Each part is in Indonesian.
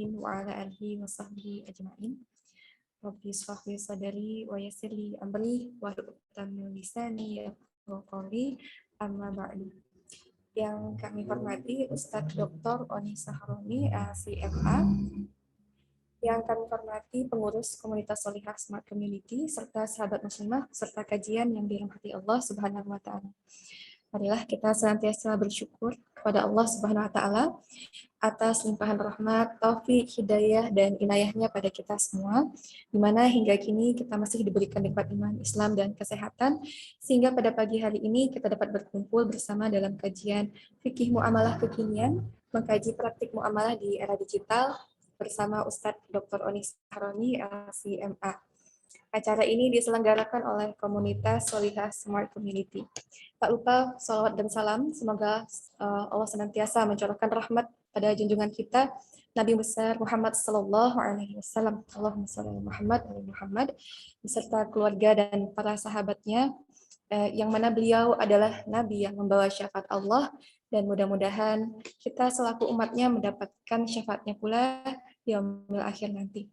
wa ala alihi wa sahbihi ajma'in. Rabbi shrah li sadri wa yassir li amri wahlul 'uqdatam min lisani yafqahu qawli, amma ba'du. Yang kami hormati Ustadz Dr. Oni Saharoni, CMA, yang kami hormati pengurus komunitas Solihah Smart Community, serta sahabat muslimah, serta kajian yang dirahmati Allah Subhanahu wa Ta'ala. Marilah kita senantiasa bersyukur kepada Allah Subhanahu wa Ta'ala atas limpahan rahmat, taufik, hidayah, dan inayahnya pada kita semua, di mana hingga kini kita masih diberikan nikmat iman, Islam, dan kesehatan, sehingga pada pagi hari ini kita dapat berkumpul bersama dalam kajian fikih muamalah kekinian, mengkaji praktik muamalah di era digital, bersama Ustadz Dr. Oni Saharoni, LCMA. Acara ini diselenggarakan oleh komunitas Solihah Smart Community. Tak lupa salawat dan salam, semoga Allah senantiasa mencurahkan rahmat pada junjungan kita Nabi besar Muhammad Sallallahu Alaihi Wasallam, Allahumma shalli ala Muhammad, beserta keluarga dan para sahabatnya, yang mana beliau adalah Nabi yang membawa syafaat Allah, dan mudah-mudahan kita selaku umatnya mendapatkan syafaatnya pula di yaumil akhir nanti.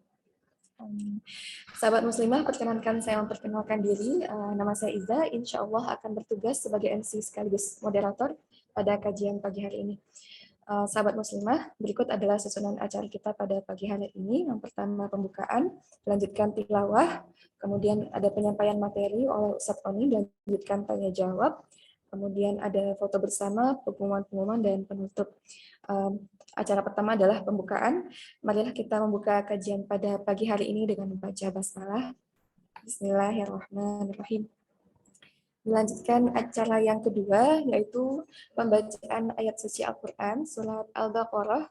Sahabat muslimah, perkenankan saya memperkenalkan diri. Nama saya Iza, insya Allah akan bertugas sebagai MC sekaligus moderator pada kajian pagi hari ini. Sahabat muslimah, berikut adalah susunan acara kita pada pagi hari ini. Yang pertama pembukaan, dilanjutkan tilawah, kemudian ada penyampaian materi oleh Ustadz Oni, dan dilanjutkan tanya jawab, kemudian ada foto bersama, pengumuman-pengumuman, dan penutup. Acara pertama adalah pembukaan. Marilah kita membuka kajian pada pagi hari ini dengan membaca basmalah. Bismillahirrahmanirrahim. Dilanjutkan acara yang kedua, yaitu pembacaan ayat suci Al-Quran, surat Al-Baqarah,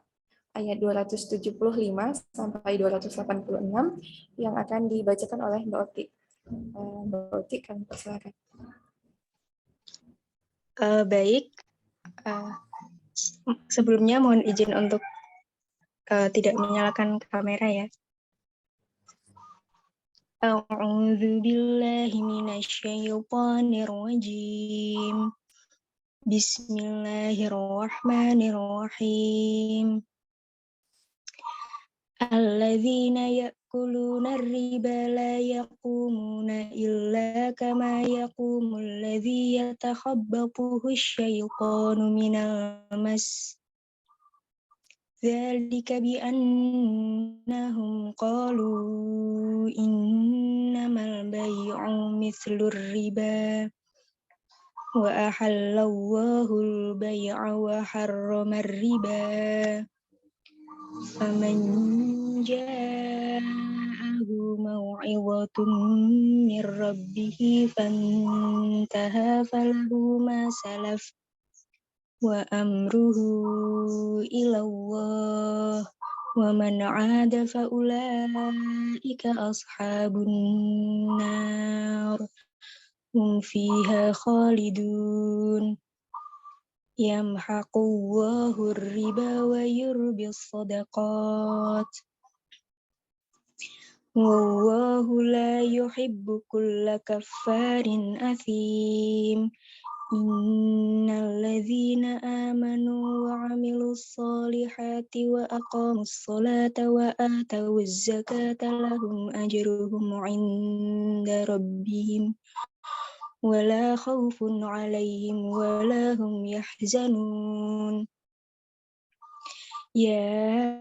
ayat 275 sampai 286, yang akan dibacakan oleh Mbak Oti. Mbak Oti, kami persilakan. Baik. Sebelumnya mohon izin untuk tidak menyalakan kamera ya. A'udzu billahi minasyaitonir rajim. Bismillahirrahmanirrahim. Alladzina ya'kuluna ar-riba la yaqumuna illa kama yaqumul ladzi yatakhabbathu asy-syaitanu minal mas. Dzalika bi annahum qalu innamal bay'u mithlur riba wa ahallallahu al-bay'a wa harrama ar-riba. Faman ja'ahu maw'izatun min rabbih fantaha falahu ma salaf wa amruhu ilallah wa man 'ada fa ulaika ashabun nar hum fiha khalidun. Yamhaqullahu ar-riba wa yurbis shadaqat. Wallahu la yuhibbu kulla kaffarin athim. Innal ladzina amanu wa 'amilus solihati wa aqamus sholata wa atawuz zakata lahum ajruhum 'inda rabbihim wala khaufun 'alaihim wala hum yahzanun. Ya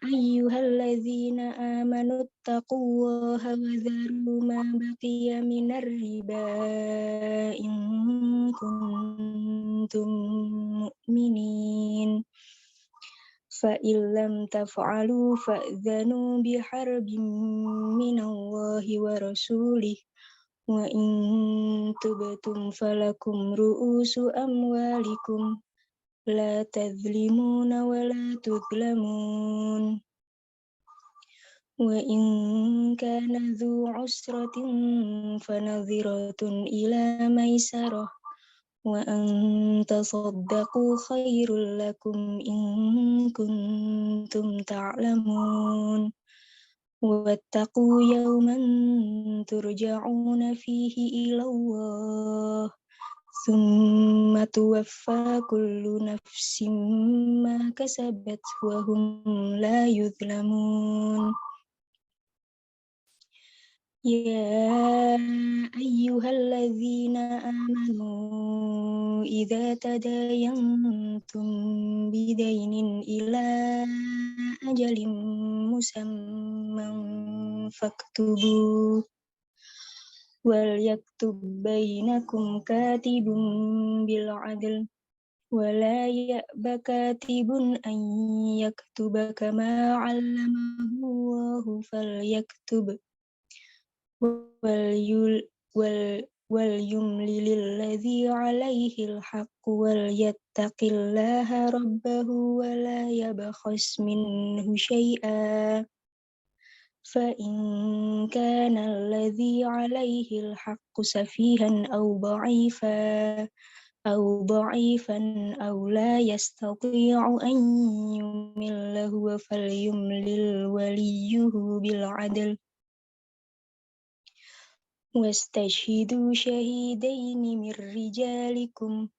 ayyuhalladzina amanu taqullaha wa dharu ma baqiya minar riba in kuntum mu'minin. Fa illam taf'alu fa'dhanu biharbin minallahi wa rasulih. Wa in tubtum falakum ru'usu amwalikum la tadhlimuna wa la tudlamun. Wa in kana dhu usratin fanadhiratun ila maisarah wa an tasaddaqu khairul lakum in kuntum ta'lamun. Wattaqu yawman turja'una fihi ilallah thumma tuwaffa kullu nafsin ma kasabat wa hum la yuzlamun. Ya ayyuhalladzina amanu idza tadayantum bidainin ila ajalin musamman faktubu wal yaktub bainakum katibun bil adl wala ya'ba katibun an yaktuba kama 'allamahu Allahu falyaktub wal yumlilil ladzi 'alaihi al-haqq wal yattaqillaha rabbahu wa la yabkhas minhu syai'a fa in kana alladzi 'alaihi al-haqq safihan aw dha'ifan aw la yastati'u an yumilla falyumlil waliyyuhu bil 'adl wastashhidu shahidaini min rijalikum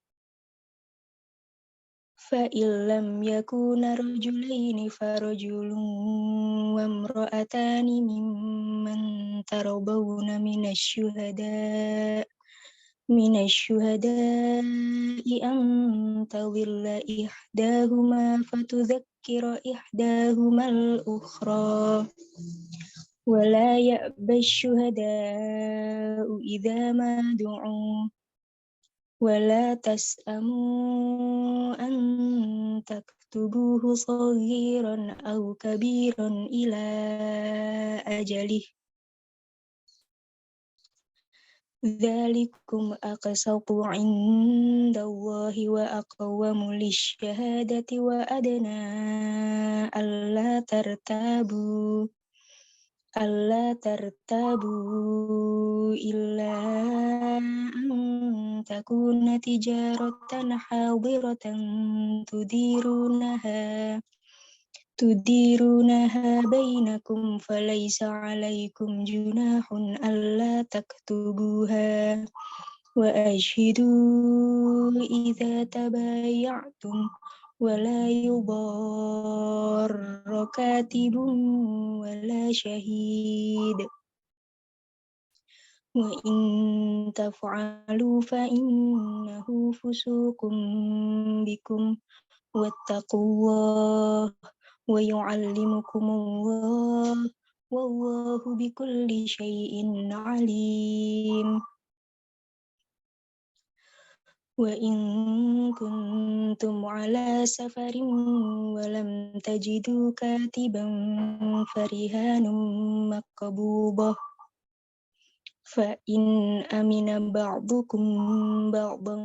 fa illam yakuna rajulaini farajulun wa imra'atani mimman tarawbawna minasy-syuhada'i an tadhilla ihdahuma fatudzakkira ihdahuma al-ukhra ولا يأبى الشهداء إذا ما دعوا ولا تسأموا أن تكتبوه صغيرا أو كبيرا إلى أجله ذلكم أقسط عند الله وأقوم للشهادة وأدنى ألا ترتابوا إلا أن تكون تجارة حاضرة تديرونها بينكم فليس عليكم جناح ألا تكتبوها وأشهدوا إذا تبايعتم ولا يضار كاتب ولا شهيد وإن تفعلوا فإنه فسوق بكم واتقوا الله ويعلمكم الله والله بكل شيء عليم وإن كنتم على سفر ولم تجدوا كاتبا فرهان مقبوضة فإن أمن بعضكم بعضا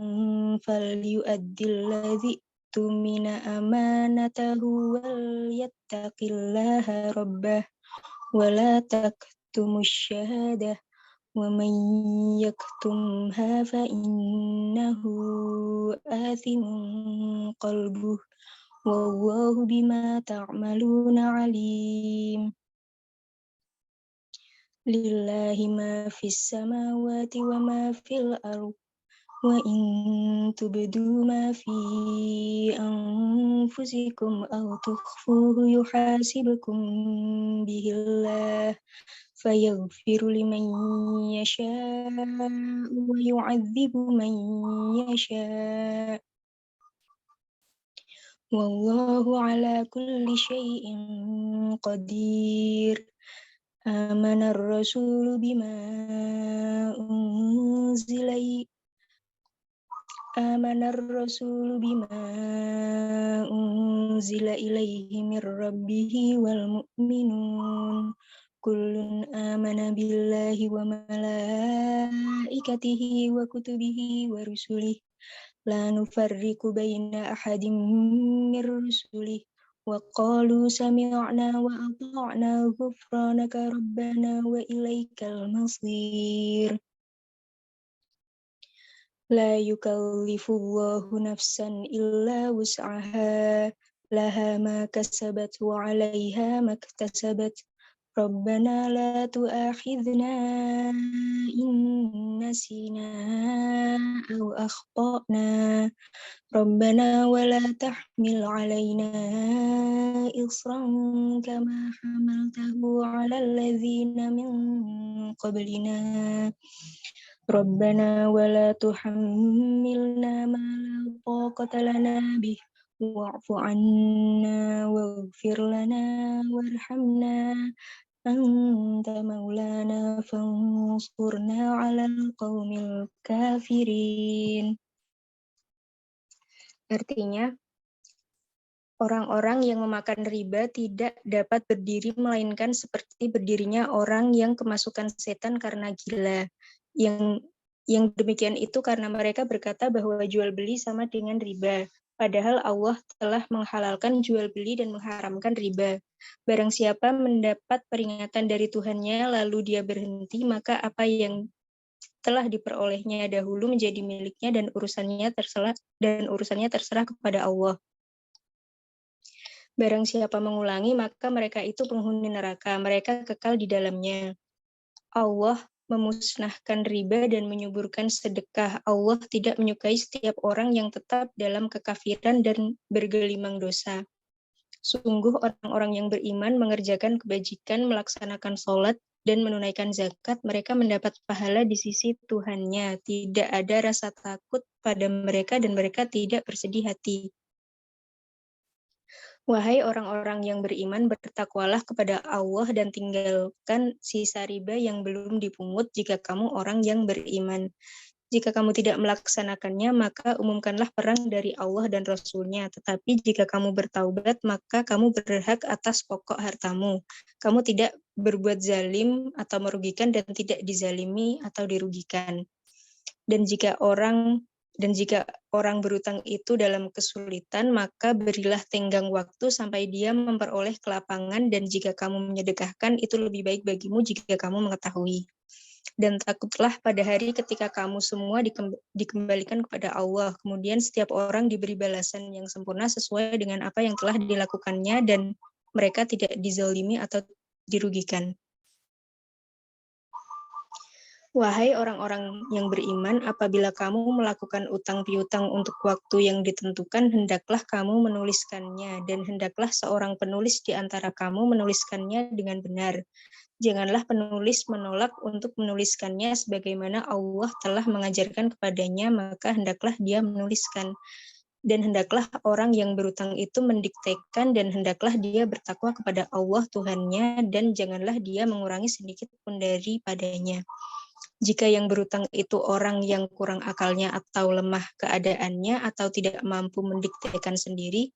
فليؤدي الذي اؤتمن أمانته وليتق الله ربه ولا تكتموا الشهادة ومن يكتمها فإنه آثم قلبه والله بما تعملون عليم لله ما في السماوات وما في الأرض وإن تبدوا ما في أنفسكم أو تخفوه يحاسبكم به الله فيغفر لمن يشاء ويعذب من يشاء والله على كل شيء قدير آمن الرسول بما أنزل إليه من ربه والمؤمنون كل آمن بالله وملائكته وكتبه ورسله لا نفرق بين أحد من رسله وقالوا سمعنا وأطعنا غفرانك ربنا وإليك المصير لا يكلف الله نفسا إلا وسعها لها ما كسبت وعليها ما اكتسبت Rabbana la tu'akhidna in nasina aw akhtana. Rabbana wa la tahmil 'alaina isran kama hamaltahu 'alal ladzina min qablina. Rabbana wa la tuhammilna ma la taqata lana bih wa'fu 'anna waghfir lana warhamna anta maulana fansurna 'alal qaumil kafirin. Artinya, orang-orang yang memakan riba tidak dapat berdiri melainkan seperti berdirinya orang yang kemasukan setan karena gila. Yang demikian itu karena mereka berkata bahwa jual beli sama dengan riba. Padahal Allah telah menghalalkan jual beli dan mengharamkan riba. Barang siapa mendapat peringatan dari Tuhannya lalu dia berhenti, maka apa yang telah diperolehnya dahulu menjadi miliknya dan urusannya terserah kepada Allah. Barang siapa mengulangi, maka mereka itu penghuni neraka, mereka kekal di dalamnya. Allah memusnahkan riba dan menyuburkan sedekah. Allah tidak menyukai setiap orang yang tetap dalam kekafiran dan bergelimang dosa. Sungguh orang-orang yang beriman mengerjakan kebajikan, melaksanakan sholat, dan menunaikan zakat, mereka mendapat pahala di sisi Tuhannya. Tidak ada rasa takut pada mereka dan mereka tidak bersedih hati. Wahai orang-orang yang beriman, bertakwalah kepada Allah dan tinggalkan sisa riba yang belum dipungut jika kamu orang yang beriman. Jika kamu tidak melaksanakannya, maka umumkanlah perang dari Allah dan Rasul-Nya. Tetapi jika kamu bertaubat, maka kamu berhak atas pokok hartamu. Kamu tidak berbuat zalim atau merugikan dan tidak dizalimi atau dirugikan. Dan jika orang berutang itu dalam kesulitan, maka berilah tenggang waktu sampai dia memperoleh kelapangan, dan jika kamu menyedekahkan, itu lebih baik bagimu jika kamu mengetahui. Dan takutlah pada hari ketika kamu semua dikembalikan kepada Allah. Kemudian setiap orang diberi balasan yang sempurna sesuai dengan apa yang telah dilakukannya, dan mereka tidak dizalimi atau dirugikan. Wahai orang-orang yang beriman, apabila kamu melakukan utang piutang untuk waktu yang ditentukan, hendaklah kamu menuliskannya, dan hendaklah seorang penulis di antara kamu menuliskannya dengan benar. Janganlah penulis menolak untuk menuliskannya sebagaimana Allah telah mengajarkan kepadanya, maka hendaklah dia menuliskan. Dan hendaklah orang yang berutang itu mendiktekan, dan hendaklah dia bertakwa kepada Allah Tuhannya, dan janganlah dia mengurangi sedikit pun daripadanya. Jika yang berutang itu orang yang kurang akalnya atau lemah keadaannya atau tidak mampu mendiktekan sendiri,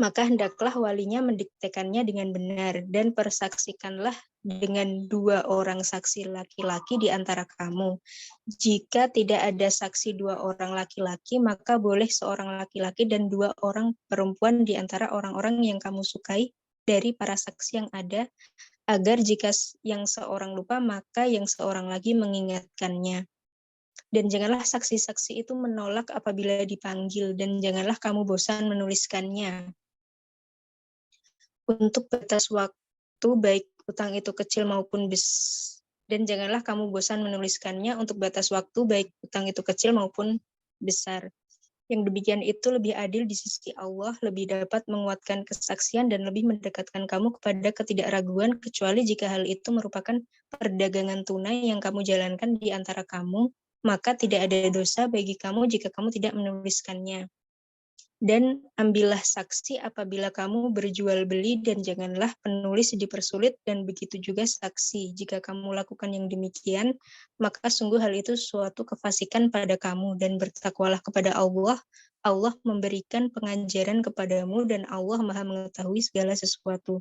maka hendaklah walinya mendiktekannya dengan benar, dan persaksikanlah dengan 2 orang saksi laki-laki di antara kamu. Jika tidak ada saksi 2 orang laki-laki, maka boleh seorang laki-laki dan 2 orang perempuan di antara orang-orang yang kamu sukai dari para saksi yang ada, agar jika yang seorang lupa, maka yang seorang lagi mengingatkannya. Dan janganlah saksi-saksi itu menolak apabila dipanggil, dan janganlah kamu bosan menuliskannya. Untuk batas waktu, baik utang itu kecil maupun besar. Dan janganlah kamu bosan menuliskannya untuk batas waktu, baik utang itu kecil maupun besar. Yang demikian itu lebih adil di sisi Allah, lebih dapat menguatkan kesaksian dan lebih mendekatkan kamu kepada ketidakraguan, kecuali jika hal itu merupakan perdagangan tunai yang kamu jalankan di antara kamu, maka tidak ada dosa bagi kamu jika kamu tidak menuliskannya. Dan ambillah saksi apabila kamu berjual beli, dan janganlah penulis dipersulit, dan begitu juga saksi. Jika kamu lakukan yang demikian, maka sungguh hal itu suatu kefasikan pada kamu, dan bertakwalah kepada Allah. Allah memberikan pengajaran kepadamu, dan Allah Maha mengetahui segala sesuatu.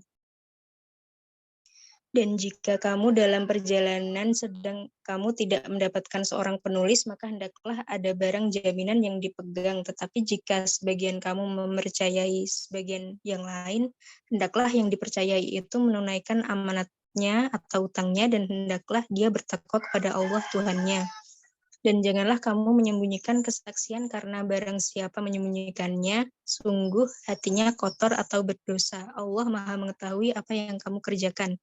Dan jika kamu dalam perjalanan sedang kamu tidak mendapatkan seorang penulis, maka hendaklah ada barang jaminan yang dipegang. Tetapi jika sebagian kamu mempercayai sebagian yang lain, hendaklah yang dipercayai itu menunaikan amanatnya atau utangnya, dan hendaklah dia bertakwa kepada Allah Tuhannya. Dan janganlah kamu menyembunyikan kesaksian karena barang siapa menyembunyikannya, sungguh hatinya kotor atau berdosa. Allah Maha mengetahui apa yang kamu kerjakan.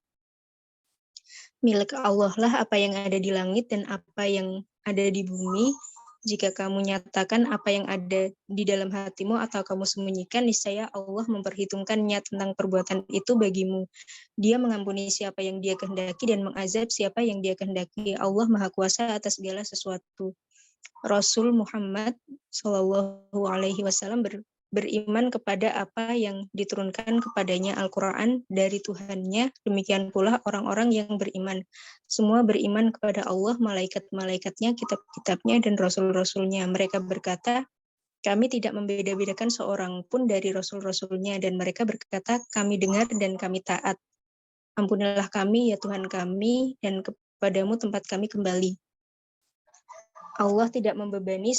Milik Allah lah apa yang ada di langit dan apa yang ada di bumi. Jika kamu nyatakan apa yang ada di dalam hatimu atau kamu sembunyikan, niscaya Allah memperhitungkannya tentang perbuatan itu bagimu. Dia mengampuni siapa yang Dia kehendaki dan mengazab siapa yang Dia kehendaki. Allah Maha Kuasa atas segala sesuatu. Rasul Muhammad Shallallahu Alaihi Wasallam beriman kepada apa yang diturunkan kepadanya Al-Quran dari Tuhannya. Demikian pula orang-orang yang beriman. Semua beriman kepada Allah, malaikat-malaikatnya, kitab-kitabnya, dan rasul-rasulnya. Mereka berkata, kami tidak membeda-bedakan seorang pun dari rasul-rasulnya. Dan mereka berkata, kami dengar dan kami taat. Ampunilah kami, ya Tuhan kami, dan kepadamu tempat kami kembali. Allah tidak membebani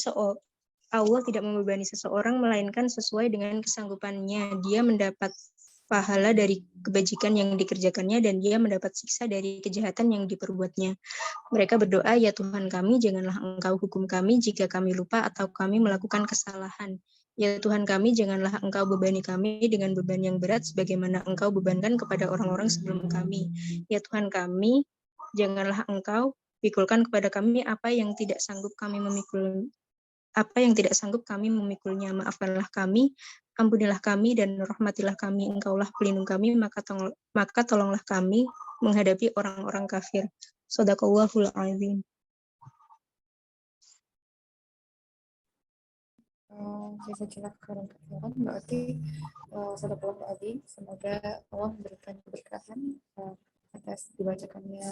seseorang melainkan sesuai dengan kesanggupannya. Dia mendapat pahala dari kebajikan yang dikerjakannya dan dia mendapat siksa dari kejahatan yang diperbuatnya. Mereka berdoa, ya Tuhan kami, janganlah Engkau hukum kami jika kami lupa atau kami melakukan kesalahan. Ya Tuhan kami, janganlah Engkau bebani kami dengan beban yang berat sebagaimana Engkau bebankan kepada orang-orang sebelum kami. Ya Tuhan kami, janganlah Engkau pikulkan kepada kami apa yang tidak sanggup kami memikulnya. Maafkanlah kami, ampunilah kami, dan rahmatilah kami. Engkaulah pelindung kami, maka tolonglah kami menghadapi orang-orang kafir. Shadaqallahul azim. Jazakallah khairan katsiran. Berarti Shadaqallahul azim. Semoga Allah memberikan keberkahan atas dibacakannya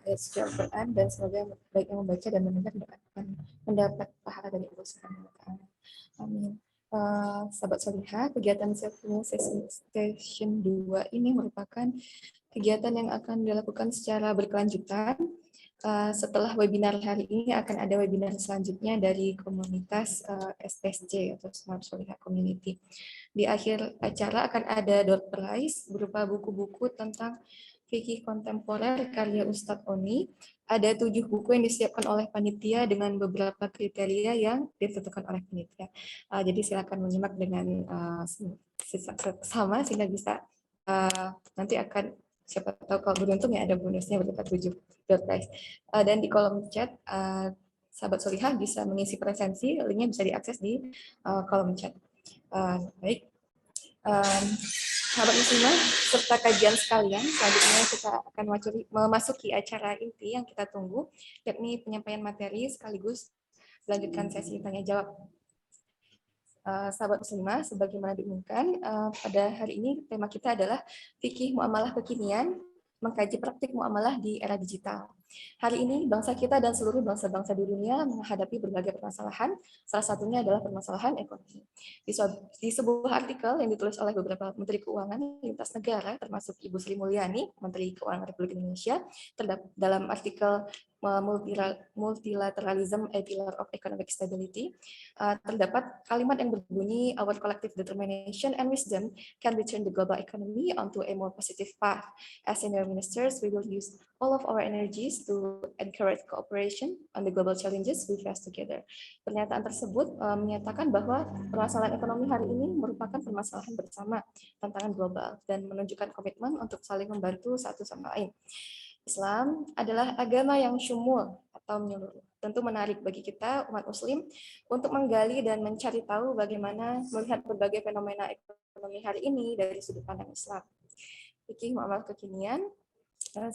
ayat suci Al-Quran, dan semoga baik yang membaca dan mendengar mendapat pahala dari Allah Subhanahu wa Ta'ala. Amin. Sahabat Solihah, kegiatan Self-Film Station 2 ini merupakan kegiatan yang akan dilakukan secara berkelanjutan. Setelah webinar hari ini akan ada webinar selanjutnya dari komunitas SSC atau Smart Solihah Community. Di akhir acara akan ada door prize berupa buku-buku tentang fikih kontemporer karya Ustadz Oni. Ada 7 buku yang disiapkan oleh panitia dengan beberapa kriteria yang ditentukan oleh panitia. Jadi silakan menyimak dengan sama sehingga bisa nanti akan, siapa tahu kalau beruntung ya ada bonusnya berupa 7 door prize. Dan di kolom chat sahabat Solihah bisa mengisi presensi, linknya bisa diakses di kolom chat. Baik. Sahabat muslimah serta kajian sekalian, selanjutnya kita akan memasuki acara inti yang kita tunggu, yakni penyampaian materi sekaligus melanjutkan sesi tanya jawab. Sahabat muslimah, sebagaimana diumumkan, pada hari ini tema kita adalah fikih muamalah kekinian, mengkaji praktik muamalah di era digital. Hari ini bangsa kita dan seluruh bangsa-bangsa di dunia menghadapi berbagai permasalahan, salah satunya adalah permasalahan ekonomi. Di sebuah artikel yang ditulis oleh beberapa Menteri Keuangan lintas negara, termasuk Ibu Sri Mulyani, Menteri Keuangan Republik Indonesia, dalam artikel Multilateralism, a Pillar of Economic Stability, terdapat kalimat yang berbunyi, our collective determination and wisdom can return the global economy onto a more positive path. As senior ministers, we will use all of our energies to encourage cooperation on the global challenges we face together. Pernyataan tersebut menyatakan bahwa permasalahan ekonomi hari ini merupakan permasalahan bersama, tantangan global, dan menunjukkan komitmen untuk saling membantu satu sama lain. Islam adalah agama yang syumul atau menyeluruh. Tentu menarik bagi kita, umat muslim, untuk menggali dan mencari tahu bagaimana melihat berbagai fenomena ekonomi hari ini dari sudut pandang Islam. Fikih muamalah kekinian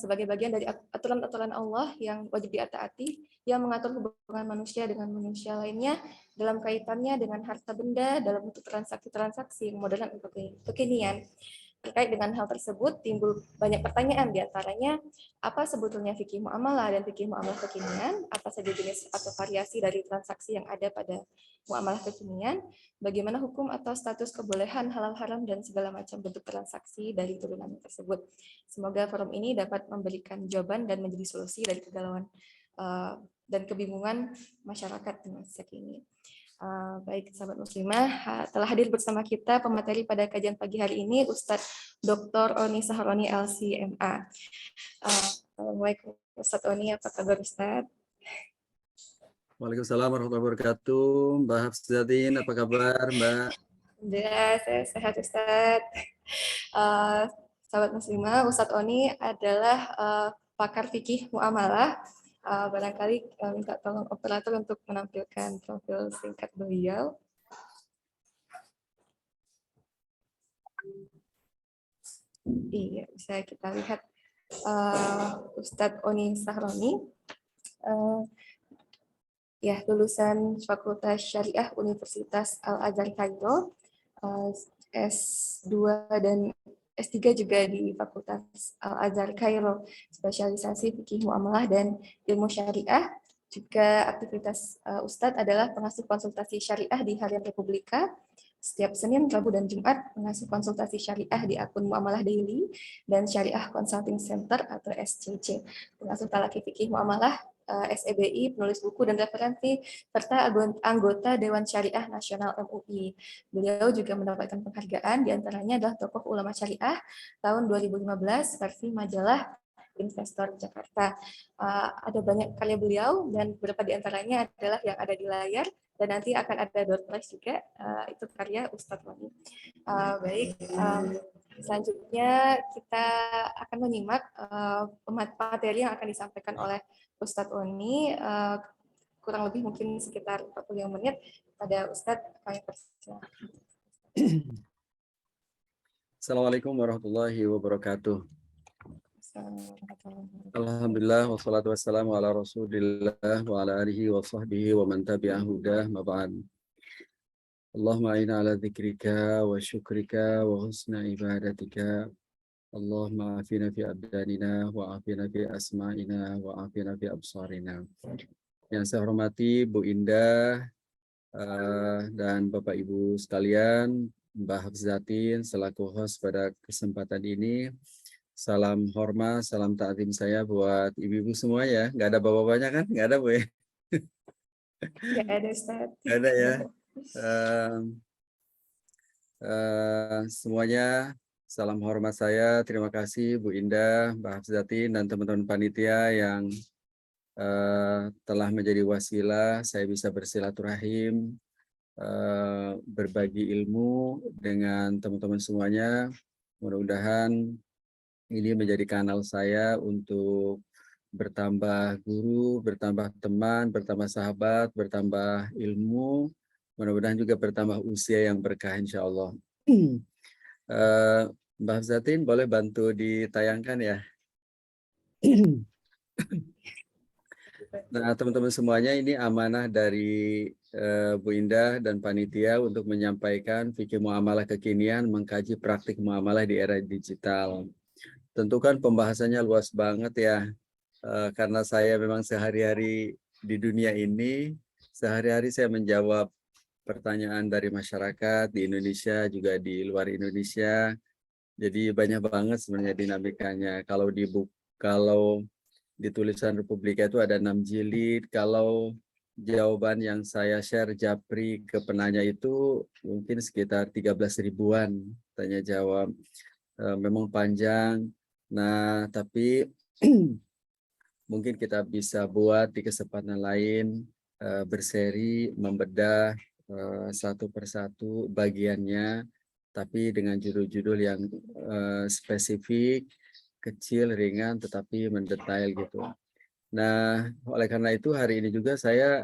sebagai bagian dari aturan-aturan Allah yang wajib ditaati, yang mengatur hubungan manusia dengan manusia lainnya dalam kaitannya dengan harta benda dalam bentuk transaksi-transaksi modern kekinian. Terkait dengan hal tersebut timbul banyak pertanyaan, diantaranya apa sebetulnya fikih muamalah dan fikih muamalah kekinian, apa saja jenis atau variasi dari transaksi yang ada pada muamalah kekinian, bagaimana hukum atau status kebolehan halal haram dan segala macam bentuk transaksi dari turunan tersebut. Semoga forum ini dapat memberikan jawaban dan menjadi solusi dari kegalauan dan kebingungan masyarakat di masa kini. Baik, sahabat muslimah, telah hadir bersama kita pemateri pada kajian pagi hari ini, Ustadz Dr. Oni Saharoni LC.MA. Assalamualaikum Ustadz Oni, apa kabar Ustadz? Waalaikumsalam warahmatullahi wabarakatuh. Mbak Hafsatin, apa kabar Mbak? Alhamdulillah, saya sehat Ustadz. Sahabat muslimah, Ustadz Oni adalah pakar fikih muamalah. Barangkali minta tolong operator untuk menampilkan profil singkat beliau. Iya, bisa kita lihat Ustadz Oni Sahroni. Ya, lulusan Fakultas Syariah Universitas Al-Azhar Kairo, S2 dan S3 juga di Fakultas Al-Azhar Kairo, spesialisasi fikih muamalah dan ilmu syariah. Juga aktivitas Ustadz adalah pengasuh konsultasi syariah di Harian Republika. Setiap Senin, Rabu, dan Jumat pengasuh konsultasi syariah di akun Muamalah Daily dan Syariah Consulting Center atau SCC. Pengasuh talaki fikih muamalah SEBI, penulis buku dan referensi, serta anggota Dewan Syariah Nasional MUI. Beliau juga mendapatkan penghargaan, diantaranya adalah Tokoh Ulama Syariah tahun 2015 versi majalah Investor Jakarta. Ada banyak karya beliau dan beberapa diantaranya adalah yang ada di layar dan nanti akan ada door prize juga, itu karya Ustadz Wani. Baik, selanjutnya kita akan menyimak materi yang akan disampaikan oleh Ustadz Oni, kurang lebih mungkin sekitar 45 menit. Pada Ustadz, kami persilakan. Assalamualaikum warahmatullahi wabarakatuh. Alhamdulillah wassalatu wassalamu ala Rasulillah wa ala alihi wa sahbihi wa man tabi'ah hudah ma ba'd. Allahumma a'inna ala dzikrika wa syukrika wa husna ibadatika. Allahumma afina fi abdanina wa afina fi asma'ina wa afina fi absarina. Yang saya hormati Bu Indah dan Bapak Ibu sekalian, Mbak Hafzatin selaku host pada kesempatan ini. Salam hormat, salam ta'zim saya buat ibu-ibu semua ya. Nggak ada bapak-bapaknya kan? Nggak ada, Bu ya? Nggak ada, Ustaz. Nggak ada ya. Semuanya salam hormat saya. Terima kasih Bu Indah, Mbak Hafzatin, dan teman-teman panitia yang telah menjadi wasilah saya bisa bersilaturahim, berbagi ilmu dengan teman-teman semuanya. Mudah-mudahan ini menjadi kanal saya untuk bertambah guru, bertambah teman, bertambah sahabat, bertambah ilmu, mudah-mudahan juga bertambah usia yang berkah insya Allah. Mbak Hafzatin boleh bantu ditayangkan ya? Nah, teman-teman semuanya, ini amanah dari Bu Indah dan panitia untuk menyampaikan fikih muamalah kekinian, mengkaji praktik muamalah di era digital. Tentu kan pembahasannya luas banget ya, karena saya memang sehari-hari di dunia ini, sehari-hari saya menjawab pertanyaan dari masyarakat di Indonesia, juga di luar Indonesia. Jadi banyak banget sebenarnya dinamikanya. Kalau di tulisan Republika itu ada 6 jilid, kalau jawaban yang saya share japri ke penanya itu mungkin sekitar 13 ribuan tanya jawab. Memang panjang. Nah, tapi mungkin kita bisa buat di kesempatan lain, berseri, membedah satu persatu bagiannya, tapi dengan judul-judul yang spesifik, kecil, ringan, tetapi mendetail gitu. Nah, oleh karena itu hari ini juga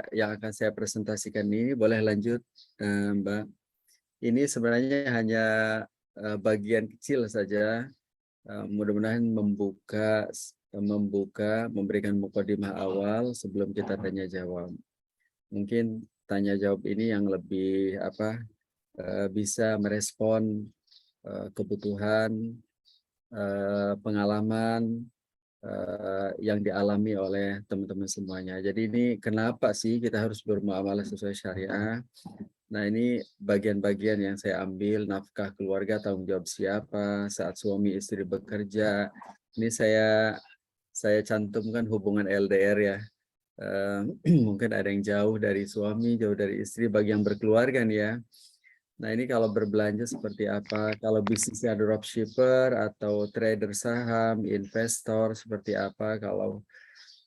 yang akan saya presentasikan ini, boleh lanjut Mbak. Ini sebenarnya hanya bagian kecil saja. Mudah-mudahan memberikan mukadimah awal sebelum kita tanya jawab. Mungkin tanya jawab ini yang lebih bisa merespon kebutuhan, pengalaman yang dialami oleh teman-teman semuanya. Jadi ini kenapa sih kita harus bermuamalah sesuai syariah? Nah, ini bagian-bagian yang saya ambil, nafkah keluarga, tanggung jawab siapa, saat suami istri bekerja. Ini saya cantumkan hubungan LDR ya. Mungkin ada yang jauh dari suami, jauh dari istri, bagi yang berkeluarga nih ya. Nah, ini kalau berbelanja seperti apa, kalau bisnisnya dropshipper atau trader saham, investor seperti apa, kalau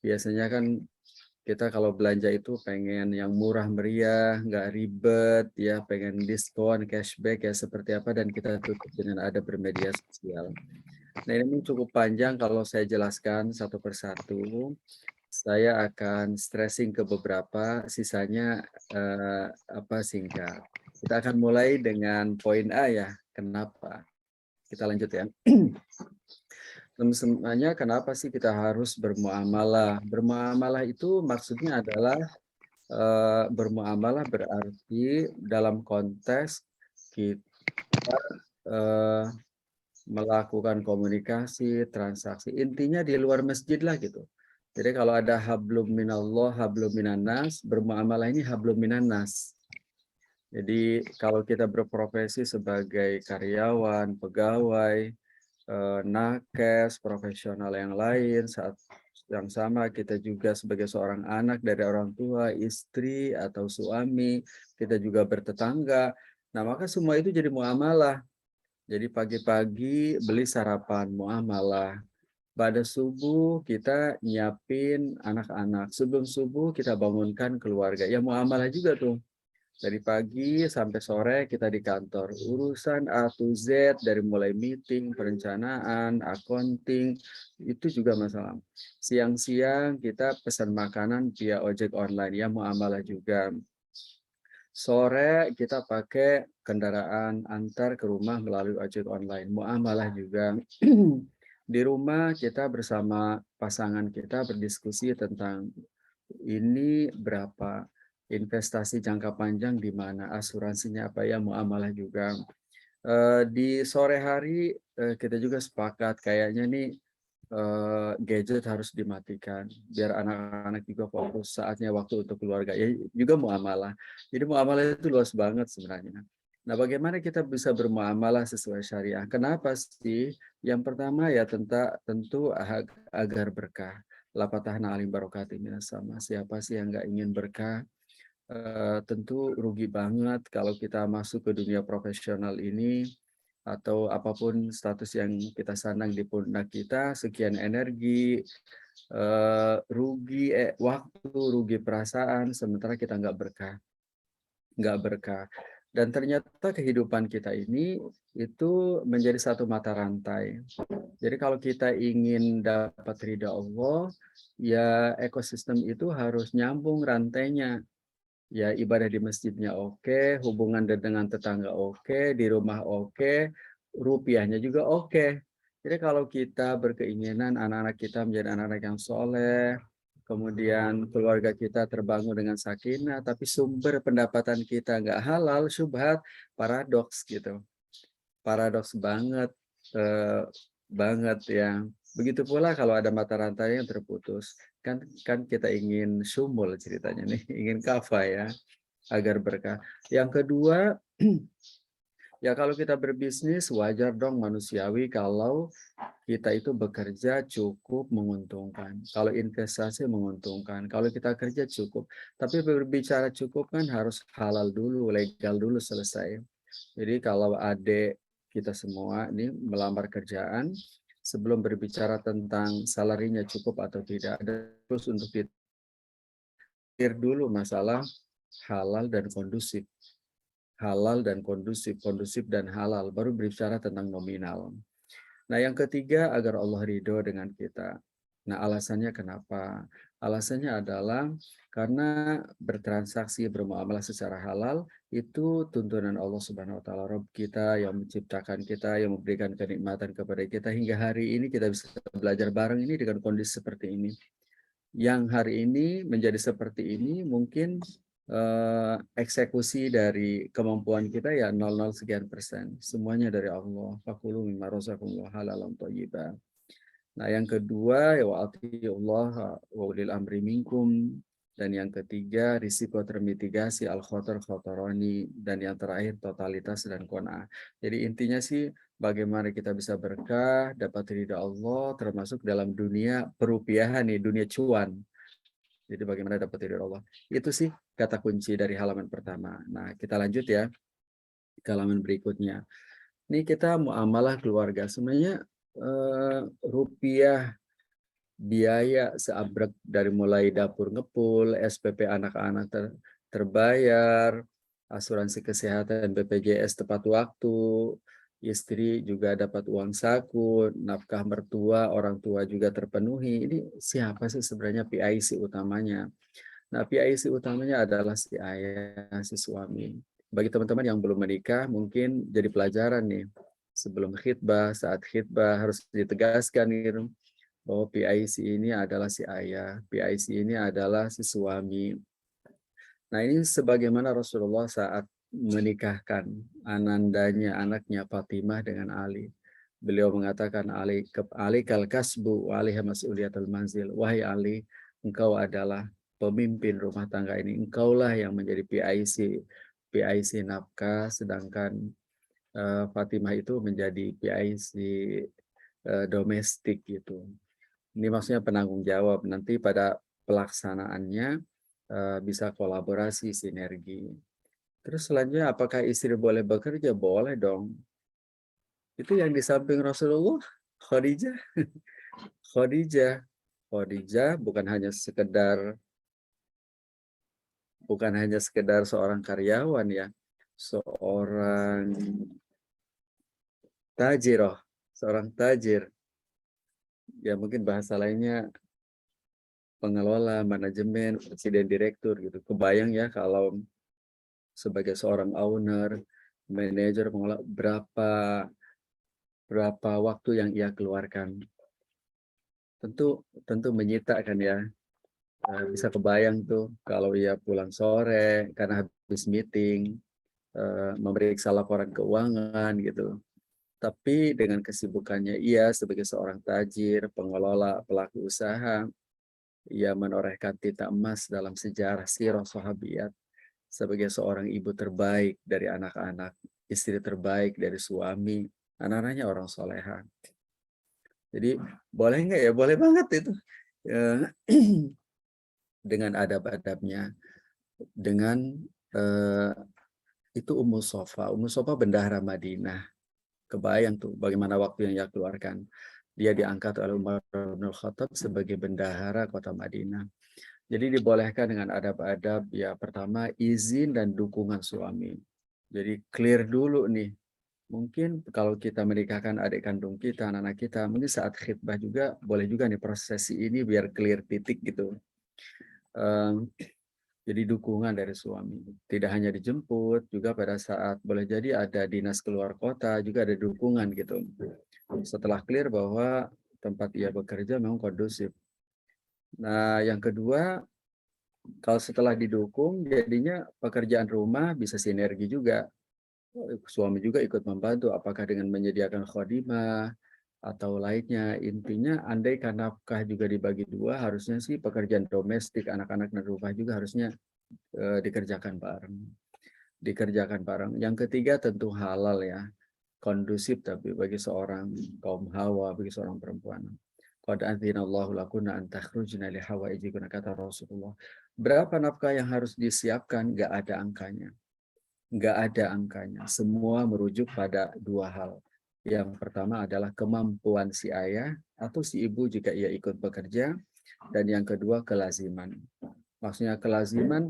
biasanya kan Kita kalau belanja itu pengen yang murah meriah, nggak ribet, ya pengen diskon, cashback ya seperti apa, dan kita tutup dengan ada bermedia sosial. Nah ini cukup panjang kalau saya jelaskan satu persatu. Saya akan stressing ke beberapa, sisanya singkat. Kita akan mulai dengan poin A ya. Kenapa? Kita lanjut ya. Semuanya kenapa sih kita harus bermuamalah? Bermuamalah itu maksudnya adalah bermuamalah berarti dalam konteks kita eh, melakukan komunikasi, transaksi. Intinya di luar masjid lah gitu. Jadi kalau ada hablum minallah, hablum minannas, bermuamalah ini hablum minannas. Jadi kalau kita berprofesi sebagai karyawan, pegawai, nakes, profesional yang lain, saat yang sama kita juga sebagai seorang anak dari orang tua, istri atau suami, kita juga bertetangga. Nah, maka semua itu jadi muamalah. Jadi pagi-pagi beli sarapan muamalah. Pada subuh kita nyiapin anak-anak. Sebelum subuh kita bangunkan keluarga. Ya muamalah juga tuh. Dari pagi sampai sore kita di kantor. Urusan A to Z dari mulai meeting, perencanaan, accounting, itu juga masalah. Siang-siang kita pesan makanan via ojek online, ya muamalah juga. Sore kita pakai kendaraan antar ke rumah melalui ojek online, muamalah juga. Di rumah kita bersama pasangan kita berdiskusi tentang ini berapa, investasi jangka panjang di mana, asuransinya apa ya, muamalah juga. Di sore hari kita juga sepakat kayaknya nih gadget harus dimatikan biar anak-anak juga fokus, saatnya waktu untuk keluarga. Ya juga muamalah. Jadi muamalah itu luas banget sebenarnya. Nah, bagaimana kita bisa bermuamalah sesuai syariah? Kenapa sih? Yang pertama ya tentu agar berkah. La fatahna alim barokati minas sama. Siapa sih yang nggak ingin berkah? Tentu rugi banget kalau kita masuk ke dunia profesional ini atau apapun status yang kita sandang di pundak kita, sekian energi, rugi waktu, rugi perasaan, sementara kita nggak berkah. Dan ternyata kehidupan kita ini itu menjadi satu mata rantai. Jadi kalau kita ingin dapat ridha Allah, ya ekosistem itu harus nyambung rantainya. Ya ibadah di masjidnya oke, hubungan dengan tetangga oke, di rumah oke, rupiahnya juga oke. Jadi kalau kita berkeinginan anak-anak kita menjadi anak-anak yang soleh, kemudian keluarga kita terbangun dengan sakinah, tapi sumber pendapatan kita nggak halal, syubhat, paradoks gitu. Paradoks banget, eh, banget ya. Begitu pula kalau ada mata rantai yang terputus, kan kita ingin sumul ceritanya nih, ingin kafa ya, agar berkah. Yang kedua, ya kalau kita berbisnis wajar dong, manusiawi kalau kita itu bekerja cukup menguntungkan. Kalau investasi menguntungkan, kalau kita kerja cukup. Tapi berbicara cukup kan harus halal dulu, legal dulu selesai. Jadi kalau adik kita semua ini melamar kerjaan, sebelum berbicara tentang salarinya cukup atau tidak, ada terus untuk dipikir dulu masalah halal dan kondusif. Halal dan kondusif, kondusif dan halal, baru berbicara tentang nominal. Nah yang ketiga, agar Allah ridho dengan kita. Nah alasannya kenapa? Alasannya adalah karena bertransaksi, bermuamalah secara halal, itu tuntunan Allah Subhanahu wa Ta'ala, Rabb kita yang menciptakan kita, yang memberikan kenikmatan kepada kita hingga hari ini kita bisa belajar bareng ini dengan kondisi seperti ini. Yang hari ini menjadi seperti ini mungkin eksekusi dari kemampuan kita ya 00 sekian persen. Semuanya dari Allah. Fakulu mimma razaqakumullah halalan thayyiban. Nah, yang kedua ya wa Allah wa ulil amri minkum, dan yang ketiga risiko termitigasi al khotor khotoroni, dan yang terakhir totalitas dan qanaah. Jadi intinya sih bagaimana kita bisa berkah, dapat ridha Allah termasuk dalam dunia perupiahan nih, dunia cuan. Jadi bagaimana dapat ridha Allah. Itu sih kata kunci dari halaman pertama. Nah, kita lanjut ya ke halaman berikutnya. Ini kita muamalah keluarga. Sebenarnya rupiah biaya seabrek dari mulai dapur ngepul, SPP anak-anak terbayar, asuransi kesehatan BPJS tepat waktu, istri juga dapat uang saku, nafkah mertua, orang tua juga terpenuhi. Ini siapa sih sebenarnya PIC utamanya? Nah, PIC utamanya adalah si ayah, si suami. Bagi teman-teman yang belum menikah, mungkin jadi pelajaran nih. Sebelum khitbah, saat khitbah harus ditegaskan gitu, bahwa PIC ini adalah si ayah, PIC ini adalah si suami. Nah, ini sebagaimana Rasulullah saat menikahkan anandanya, anaknya Fatimah dengan Ali. Beliau mengatakan, Ali kal kasbu wa alaiha mas'uliyatul manzil. Wahai Ali, engkau adalah pemimpin rumah tangga ini. Engkaulah yang menjadi PIC nafkah, sedangkan Fatimah itu menjadi PIC domestik gitu. Ini maksudnya penanggung jawab. Nanti pada pelaksanaannya bisa kolaborasi, sinergi. Terus selanjutnya, apakah istri boleh bekerja? Boleh dong. Itu yang di samping Rasulullah, Khadijah. Khadijah bukan hanya sekedar seorang karyawan ya, seorang tajiroh, seorang tajir. Ya mungkin bahasa lainnya pengelola, manajemen, presiden, direktur gitu. Kebayang ya kalau sebagai seorang owner, manajer, pengelola, berapa waktu yang ia keluarkan. Tentu menyita kan ya. Bisa kebayang tuh kalau ia pulang sore karena habis meeting, memeriksa laporan keuangan gitu. Tapi dengan kesibukannya ia sebagai seorang tajir, pengelola, pelaku usaha, ia menorehkan tinta emas dalam sejarah sirah sahabiyat sebagai seorang ibu terbaik dari anak-anak, istri terbaik dari suami, anak-anaknya orang soleha. Jadi boleh nggak ya? Boleh banget itu. Dengan adab-adabnya, dengan itu Ummu Sofa bendahara Madinah. Kebayang tuh bagaimana waktu yang ia keluarkan. Dia diangkat oleh Umar bin Khattab sebagai bendahara kota Madinah. Jadi dibolehkan dengan adab-adab ya, pertama izin dan dukungan suami. Jadi clear dulu nih. Mungkin kalau kita menikahkan adik kandung kita, anak-anak kita, mungkin saat khitbah juga boleh juga nih prosesi ini biar clear titik gitu. Jadi dukungan dari suami. Tidak hanya dijemput, juga pada saat boleh jadi ada dinas keluar kota, juga ada dukungan gitu. Setelah clear bahwa tempat ia bekerja memang kondusif. Nah, yang kedua, kalau setelah didukung, jadinya pekerjaan rumah bisa sinergi juga. Suami juga ikut membantu, apakah dengan menyediakan khodimah, atau lainnya. Intinya andai nafkah juga dibagi dua, harusnya sih pekerjaan domestik, anak-anak dan rumah juga harusnya dikerjakan bareng. Yang ketiga tentu halal ya, kondusif tapi bagi seorang kaum hawa, bagi seorang perempuan. Qad adzinallahu lakunna an takhrujna li hawaijikuna, kata Rasulullah. Berapa nafkah yang harus disiapkan? Nggak ada angkanya. Nggak ada angkanya. Semua merujuk pada dua hal. Yang pertama adalah kemampuan si ayah atau si ibu jika ia ikut bekerja. Dan yang kedua kelaziman. Maksudnya kelaziman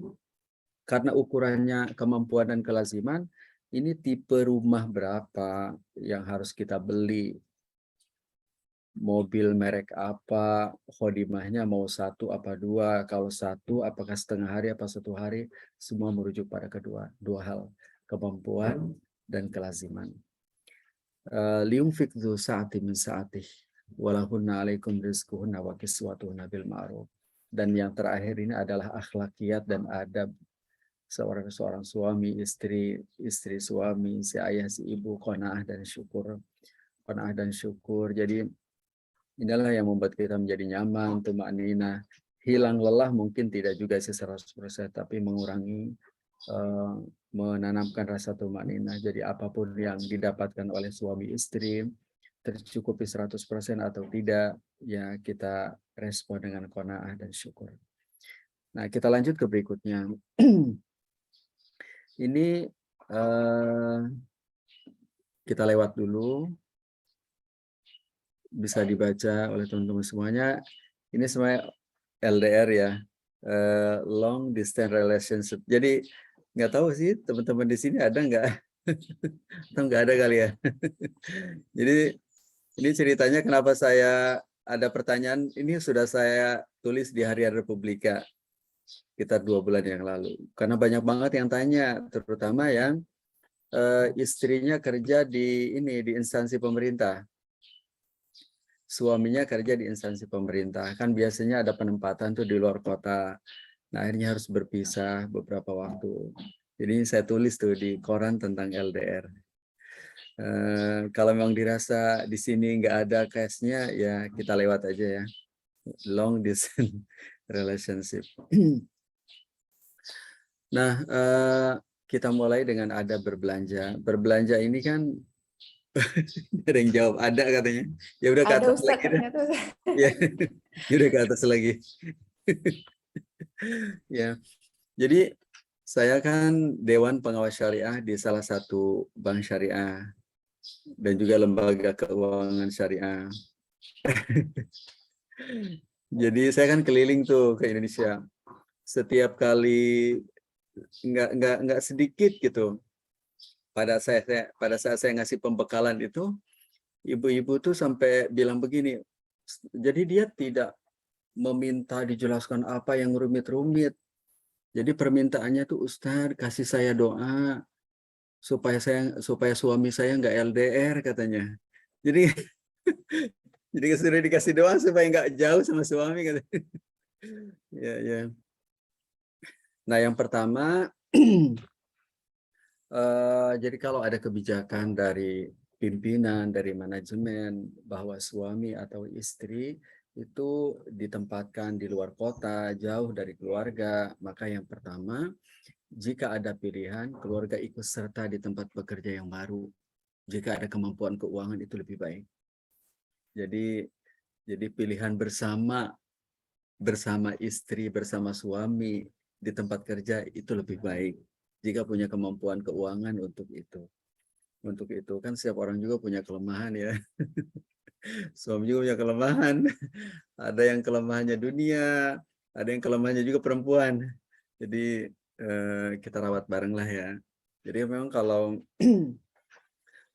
karena ukurannya kemampuan dan kelaziman, ini tipe rumah berapa yang harus kita beli, mobil merek apa, khodimahnya mau satu apa dua, kalau satu apakah setengah hari apa satu hari, semua merujuk pada dua hal, kemampuan dan kelaziman. Liunfik dzu sa'ati min sa'atih walahunna alaikum rizquhunna wa kiswatuhunna bil ma'ruf. Dan yang terakhir ini adalah akhlakiyat dan adab seorang suami, istri suami, si ayah, si ibu, qanaah dan syukur. Jadi inilah yang membuat kita menjadi nyaman, tuma'ninah. Hilang lelah mungkin tidak juga sih 100%, tapi mengurangi, menanamkan rasa tuma'ninah. Jadi apapun yang didapatkan oleh suami istri, tercukupi 100% atau tidak, ya kita respon dengan qanaah dan syukur. Nah, kita lanjut ke berikutnya. Ini kita lewat dulu, bisa dibaca oleh teman-teman semuanya. ini semuanya LDR ya, long distance relationship. Jadi nggak tahu sih teman-teman di sini ada nggak? Atau nggak ada kali ya? Jadi ini ceritanya kenapa saya ada pertanyaan ini sudah saya tulis di Harian Republika sekitar 2 bulan yang lalu. Karena banyak banget yang tanya, terutama yang istrinya kerja di instansi pemerintah. Suaminya kerja di instansi pemerintah. Kan biasanya ada penempatan tuh di luar kota. Nah, akhirnya harus berpisah beberapa waktu. Jadi saya tulis tuh di koran tentang LDR. Kalau memang dirasa di sini nggak ada case-nya, ya kita lewat aja ya. Long distance relationship. Nah, kita mulai dengan ada berbelanja. Berbelanja ini kan ada yang jawab ada katanya. Ya udah ke Ada atas Ustadz lagi dah. ternyata. Ya, ya udah ke atas lagi. Ya, jadi saya kan Dewan Pengawas Syariah di salah satu bank syariah dan juga lembaga keuangan syariah. Jadi saya kan keliling tuh ke Indonesia. Setiap kali nggak sedikit gitu. Pada saat saya ngasih pembekalan itu, ibu-ibu tuh sampai bilang begini. Jadi dia tidak meminta dijelaskan apa yang rumit-rumit. Jadi permintaannya tuh Ustadz kasih saya doa supaya suami saya nggak LDR katanya. Jadi jadi sudah dikasih doa supaya nggak jauh sama suami katanya. Ya, ya. Nah, yang pertama jadi kalau ada kebijakan dari pimpinan, dari manajemen bahwa suami atau istri itu ditempatkan di luar kota, jauh dari keluarga, maka yang pertama, jika ada pilihan, keluarga ikut serta di tempat bekerja yang baru. Jika ada kemampuan keuangan itu lebih baik. Jadi pilihan bersama istri, bersama suami di tempat kerja itu lebih baik. Jika punya kemampuan keuangan untuk itu. Untuk itu kan setiap orang juga punya kelemahan ya. Suami juga punya kelemahan. Ada yang kelemahannya dunia, ada yang kelemahannya juga perempuan. Jadi kita rawat bareng lah ya. Jadi memang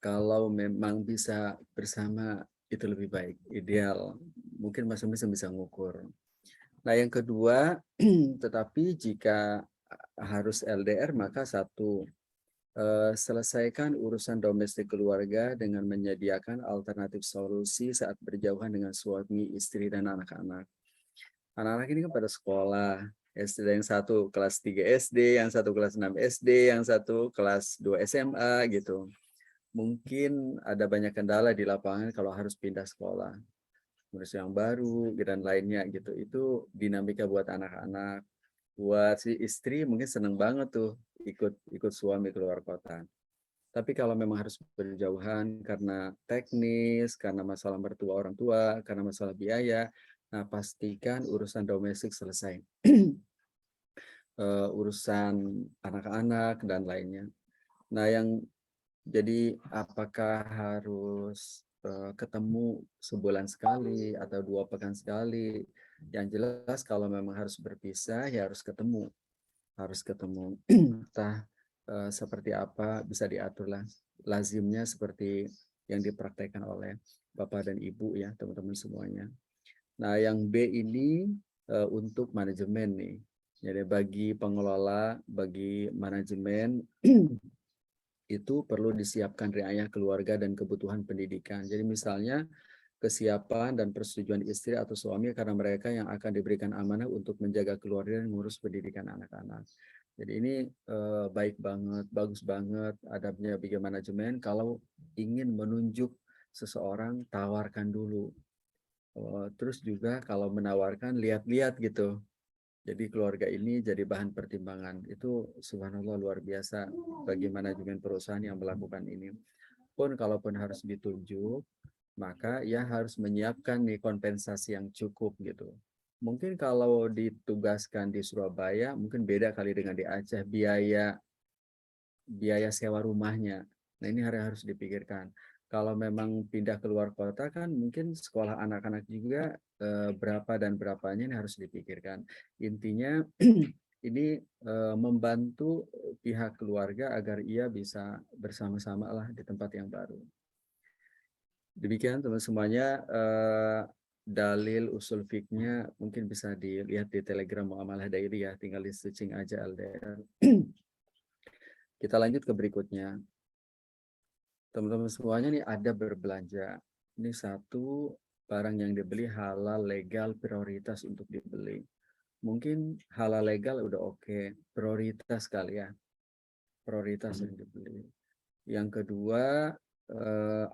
kalau memang bisa bersama itu lebih baik, ideal. Mungkin masing-masing bisa ngukur. Nah, yang kedua, tetapi jika harus LDR maka satu, selesaikan urusan domestik keluarga dengan menyediakan alternatif solusi saat berjauhan dengan suami, istri, dan anak-anak. Anak-anak ini kan pada sekolah, SD, yang satu kelas 3 SD, yang satu kelas 6 SD, yang satu kelas 2 SMA gitu. Mungkin ada banyak kendala di lapangan kalau harus pindah sekolah. Ngurus yang baru dan lainnya gitu. Itu dinamika buat anak-anak. Buat si istri mungkin seneng banget tuh ikut suami keluar kota. Tapi kalau memang harus berjauhan karena teknis, karena masalah mertua orang tua, karena masalah biaya, nah pastikan urusan domestik selesai. Urusan anak-anak dan lainnya. Nah, jadi apakah harus ketemu sebulan sekali atau 2 pekan sekali? Yang jelas kalau memang harus berpisah ya harus ketemu. Harus ketemu. Entah seperti apa bisa diaturlah. Lazimnya seperti yang dipraktekkan oleh Bapak dan Ibu ya, teman-teman semuanya. Nah, yang B ini untuk manajemen nih. Jadi bagi pengelola, bagi manajemen itu perlu disiapkan riayah keluarga dan kebutuhan pendidikan. Jadi misalnya kesiapan dan persetujuan istri atau suami karena mereka yang akan diberikan amanah untuk menjaga keluarga dan mengurus pendidikan anak-anak. Jadi ini baik banget, bagus banget adabnya bagi manajemen. Kalau ingin menunjuk seseorang, tawarkan dulu. Terus juga kalau menawarkan, lihat-lihat gitu. Jadi keluarga ini jadi bahan pertimbangan. Itu subhanallah luar biasa bagi manajemen perusahaan yang melakukan ini. Pun kalaupun harus ditunjuk, maka ya harus menyiapkan nih kompensasi yang cukup gitu. Mungkin kalau ditugaskan di Surabaya, mungkin beda kali dengan di Aceh, biaya sewa rumahnya. Nah, ini harus dipikirkan. Kalau memang pindah keluar kota kan mungkin sekolah anak-anak juga berapa dan berapanya ini harus dipikirkan. Intinya ini membantu pihak keluarga agar ia bisa bersama-sama lah di tempat yang baru. Demikian teman semuanya, dalil usul fiknya mungkin bisa dilihat di Telegram Muamalah Daily ya, tinggal di searching aja LDR. Kita lanjut ke berikutnya. Teman-teman semuanya nih ada berbelanja. Ini satu barang yang dibeli halal legal prioritas untuk dibeli. Mungkin halal legal udah oke, prioritas kali ya. Prioritas yang dibeli. Yang kedua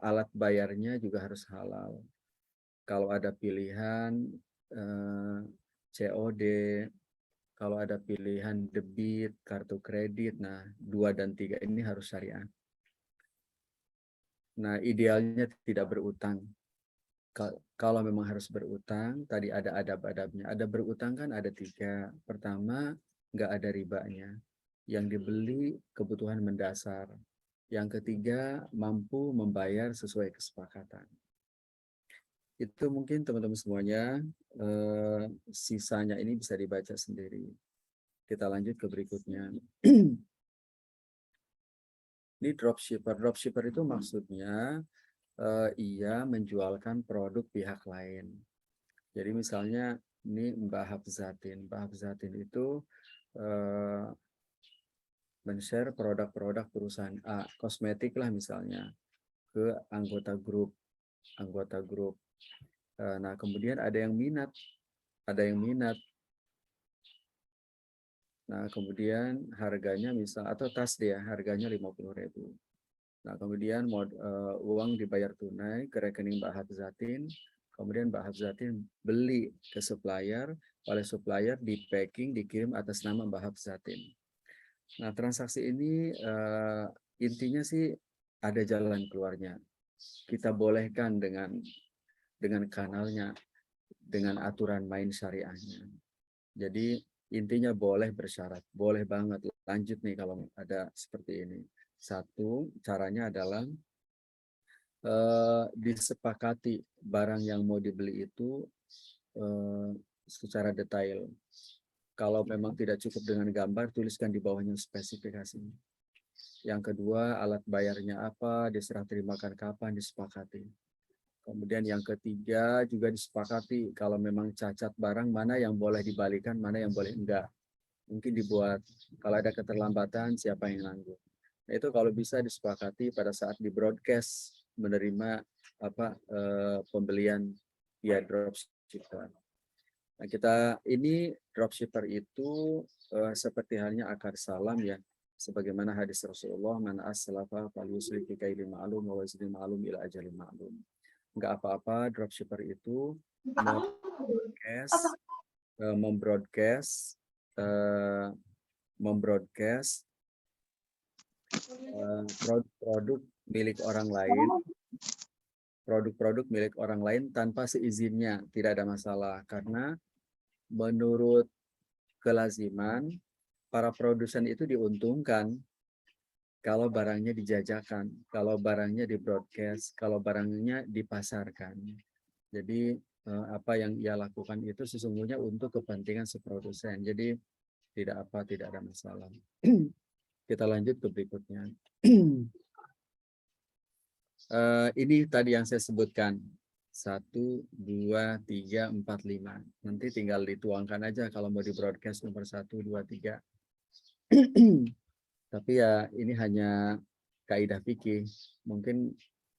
alat bayarnya juga harus halal. Kalau ada pilihan COD, kalau ada pilihan debit, kartu kredit, nah 2 dan 3 ini harus syariah. Nah, idealnya tidak berutang. Kalau memang harus berutang, tadi ada adab-adabnya. Ada berutang kan ada 3. Pertama, nggak ada ribanya. Yang dibeli kebutuhan mendasar. Yang ketiga, mampu membayar sesuai kesepakatan. Itu mungkin teman-teman semuanya, sisanya ini bisa dibaca sendiri. Kita lanjut ke berikutnya. Ini dropshipper. Dropshipper itu maksudnya ia menjualkan produk pihak lain. Jadi misalnya ini Mbak Hafzatin. Mbak Hafzatin itu men-share produk-produk perusahaan A, kosmetik lah misalnya, ke anggota grup. Nah kemudian ada yang minat. Nah kemudian harganya misal, atau tas dia harganya 50.000. Nah, kemudian uang dibayar tunai ke rekening Mbak Hafzatin. Kemudian Mbak Hafzatin beli ke supplier, oleh supplier di packing, dikirim atas nama Mbak Hafzatin. Nah, transaksi ini intinya sih ada jalan keluarnya. Kita bolehkan dengan kanalnya, dengan aturan main syariahnya. Jadi intinya boleh bersyarat, boleh banget. Lanjut nih kalau ada seperti ini. Satu, caranya adalah disepakati barang yang mau dibeli itu secara detail. Kalau memang tidak cukup dengan gambar, tuliskan di bawahnya spesifikasinya. Yang kedua, alat bayarnya apa, diserah terimakan kapan, disepakati. Kemudian yang ketiga juga disepakati kalau memang cacat barang mana yang boleh dibalikan, mana yang boleh enggak. Mungkin dibuat kalau ada keterlambatan siapa yang nanggung. Nah, itu kalau bisa disepakati pada saat di broadcast menerima pembelian via dropshipper. Nah, ini dropshipper itu seperti halnya akar salam ya, sebagaimana hadis Rasulullah, man aslafa falyusli fi kailin ma'lum wa waznin ma'lum ila ajalin ma'lum. Enggak apa-apa dropshipper itu membroadcast produk-produk milik orang lain, tanpa seizinnya, tidak ada masalah. Karena menurut kelaziman, para produsen itu diuntungkan kalau barangnya dijajakan, kalau barangnya di-broadcast, kalau barangnya dipasarkan. Jadi apa yang ia lakukan itu sesungguhnya untuk kepentingan si produsen. Jadi tidak ada masalah. Kita lanjut ke berikutnya. Ini tadi yang saya sebutkan. 1, 2, 3, 4, 5. Nanti tinggal dituangkan aja kalau mau di broadcast nomor 1, 2, 3. Tapi ya ini hanya kaidah fikih. Mungkin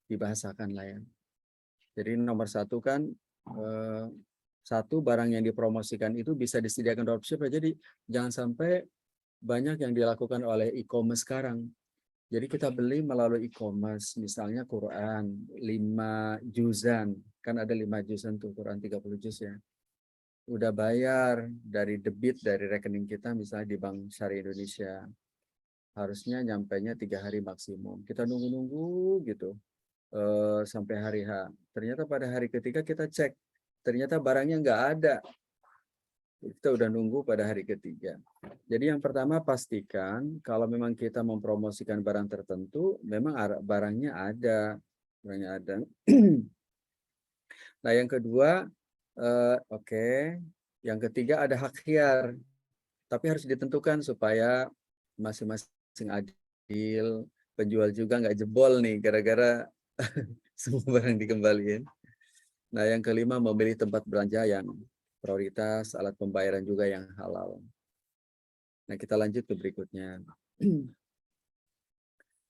dibahasakan lah ya. Jadi nomor 1 kan satu barang yang dipromosikan itu bisa disediakan dropshipper. Jadi jangan sampai banyak yang dilakukan oleh e-commerce sekarang. Jadi kita beli melalui e-commerce, misalnya Quran 5 juzan, kan ada 5 juzan tuh, Quran 30 juz ya. Udah bayar dari debit dari rekening kita misalnya di Bank Syariah Indonesia. Harusnya nyampainya 3 hari maksimum. Kita nunggu-nunggu gitu sampai hari H. Ternyata pada hari ketiga kita cek, ternyata barangnya nggak ada. Kita udah nunggu pada hari ketiga. Jadi yang pertama pastikan kalau memang kita mempromosikan barang tertentu, memang barangnya ada. Kurangnya ada. Nah, yang kedua, oke. Yang ketiga ada hak khiyar, tapi harus ditentukan supaya masing-masing adil. Penjual juga nggak jebol nih gara-gara semua barang dikembaliin. Nah, yang kelima memilih tempat belanja yang prioritas, alat pembayaran juga yang halal. Nah, kita lanjut ke berikutnya.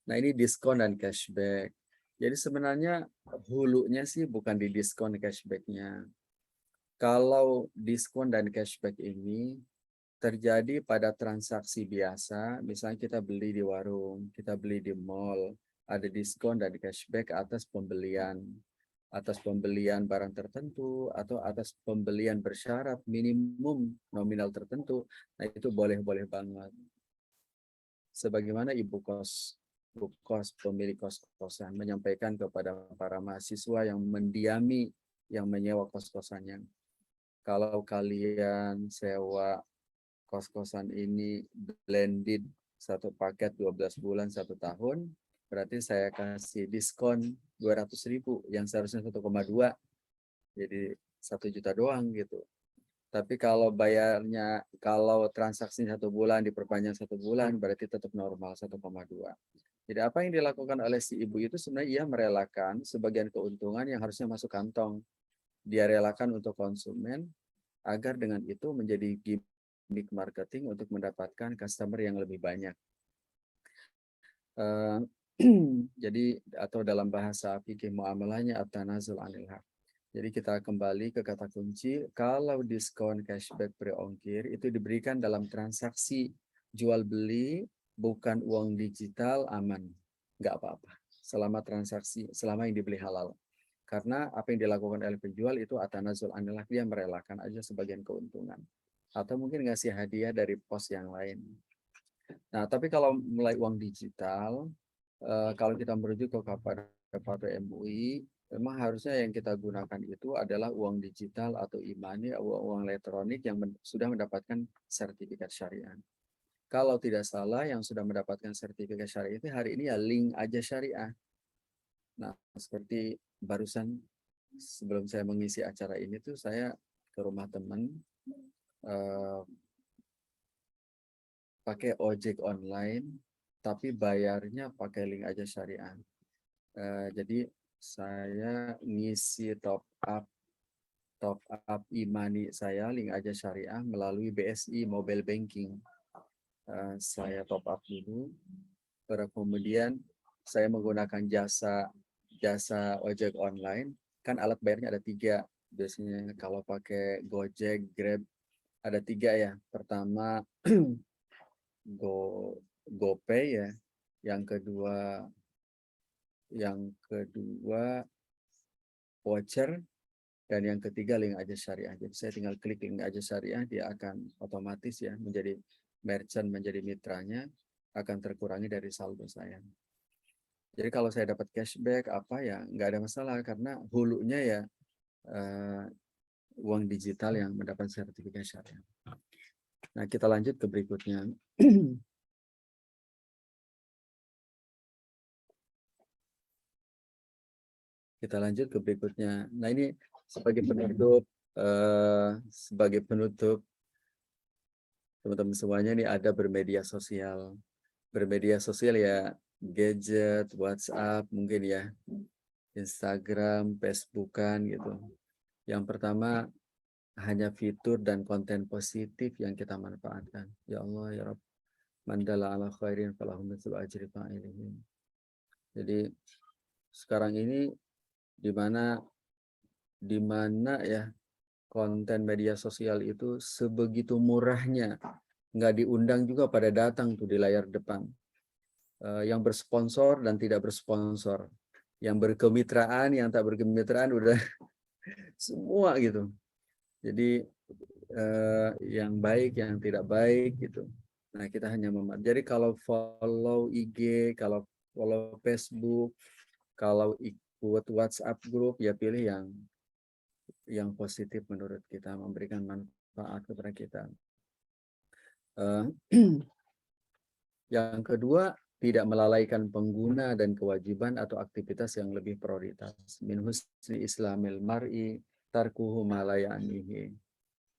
Nah, ini diskon dan cashback. Jadi sebenarnya hulunya sih bukan di diskon cashback-nya. Kalau diskon dan cashback ini terjadi pada transaksi biasa, misalnya kita beli di warung, kita beli di mall, ada diskon dan cashback atas pembelian barang tertentu atau atas pembelian bersyarat minimum nominal tertentu. Nah, itu boleh-boleh banget. Sebagaimana ibu kos pemilik kos-kosan menyampaikan kepada para mahasiswa yang mendiami, yang menyewa kos-kosannya, kalau kalian sewa kos-kosan ini blended satu paket 12 bulan 1 tahun, berarti saya kasih diskon 200.000 yang seharusnya 1,2, jadi 1 juta doang gitu. Tapi kalau bayarnya, kalau transaksi 1 bulan diperpanjang 1 bulan, berarti tetap normal 1,2. Jadi apa yang dilakukan oleh si ibu itu sebenarnya ia merelakan sebagian keuntungan yang harusnya masuk kantong. Dia relakan untuk konsumen agar dengan itu menjadi gimmick marketing untuk mendapatkan customer yang lebih banyak. Jadi atau dalam bahasa fikih muamalahnya at-tanazul 'anil haq. Jadi kita kembali ke kata kunci, kalau diskon cashback pre-ongkir itu diberikan dalam transaksi jual beli, bukan uang digital, aman, nggak apa-apa. Selama yang dibeli halal. Karena apa yang dilakukan oleh penjual itu atanazul anil haq, dia merelakan aja sebagian keuntungan. Atau mungkin ngasih hadiah dari pos yang lain. Nah, tapi kalau mulai uang digital, kalau kita merujuk kepada fatwa MUI, memang harusnya yang kita gunakan itu adalah uang digital atau e-money, uang elektronik yang sudah mendapatkan sertifikat syariah. Kalau tidak salah, yang sudah mendapatkan sertifikat syariah itu hari ini ya link aja syariah. Nah, seperti barusan sebelum saya mengisi acara ini tuh saya ke rumah teman pakai ojek online, tapi bayarnya pakai link aja syariah. Jadi saya ngisi top up e-money saya link aja syariah melalui BSI mobile banking. Saya top up dulu, kemudian saya menggunakan jasa ojek online. Kan alat bayarnya ada 3 biasanya. Kalau pakai Gojek, Grab ada 3 ya. Pertama GoPay ya, yang kedua voucher, dan yang ketiga link aja syariah. Jadi saya tinggal klik link aja syariah, dia akan otomatis ya menjadi merchant, menjadi mitranya, akan terkurangi dari saldo saya. Jadi kalau saya dapat cashback apa ya nggak ada masalah karena hulunya ya uang digital yang mendapat sertifikat syariah. Nah, kita lanjut ke berikutnya. Kita lanjut ke berikutnya. Nah, ini sebagai penutup teman-teman semuanya, ini ada bermedia sosial. Bermedia sosial ya gadget, WhatsApp mungkin ya, Instagram, Facebookan gitu. Yang pertama hanya fitur dan konten positif yang kita manfaatkan. Ya Allah ya Rabb, mandala ala khairin falahum mithlu ajri fa'ilihin. Jadi sekarang ini di mana ya konten media sosial itu sebegitu murahnya, nggak diundang juga pada datang tuh di layar depan. Yang bersponsor dan tidak bersponsor, yang berkemitraan, yang tak berkemitraan, udah semua gitu. Jadi yang baik, yang tidak baik gitu. Nah, kita hanya jadi kalau follow IG, kalau follow Facebook, kalau ikut WhatsApp group, ya pilih yang positif menurut kita, memberikan manfaat kepada kita. Yang kedua, tidak melalaikan pengguna dan kewajiban atau aktivitas yang lebih prioritas. Min husni islamil mar'i tarkuhu ma la ya'nihi.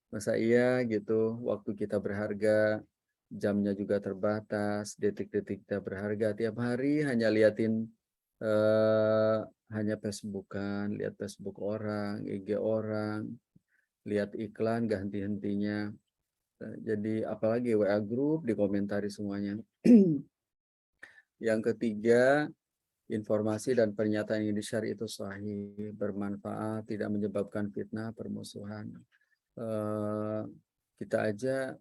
Masa iya gitu, waktu kita berharga, jamnya juga terbatas, detik-detik kita berharga, tiap hari hanya liatin hanya Facebookan, lihat Facebook orang, IG orang, lihat iklan gak henti-hentinya. Jadi apalagi WA group dikomentari semuanya. Yang ketiga, informasi dan pernyataan yang di-share itu sahih, bermanfaat, tidak menyebabkan fitnah, permusuhan. Kita aja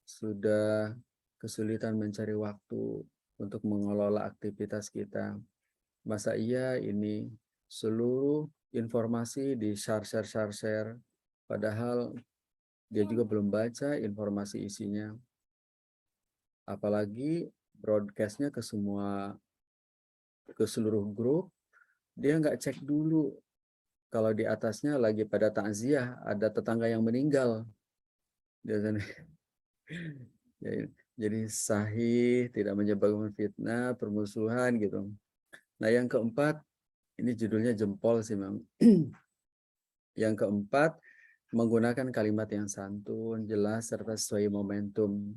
sudah kesulitan mencari waktu untuk mengelola aktivitas kita. Masa iya ini seluruh informasi di-share, padahal dia juga belum baca informasi isinya. Apalagi broadcastnya ke seluruh grup, dia nggak cek dulu kalau di atasnya lagi pada takziah ada tetangga yang meninggal. Jadi sahih, tidak menyebabkan fitnah, permusuhan gitu. Nah yang keempat, ini judulnya jempol sih Mang. Yang keempat, menggunakan kalimat yang santun, jelas, serta sesuai momentum.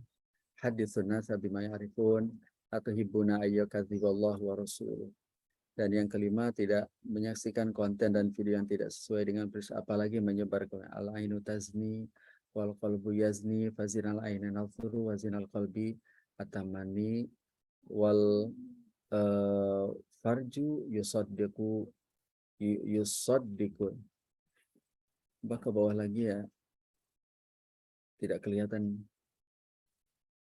Haditsun nasa bima ya'rifun atau hibuna ayyakadziballahu wa rasuluh. Dan yang kelima, tidak menyaksikan konten dan video yang tidak sesuai dengan peristiwa, apalagi menyebarkan al-ainu tazni wal qalbu yazni fazinal ainan al-furu wazinal qalbi atamani wal farju yusaddiqu yusaddiqun. Ke bawah lagi ya, tidak kelihatan.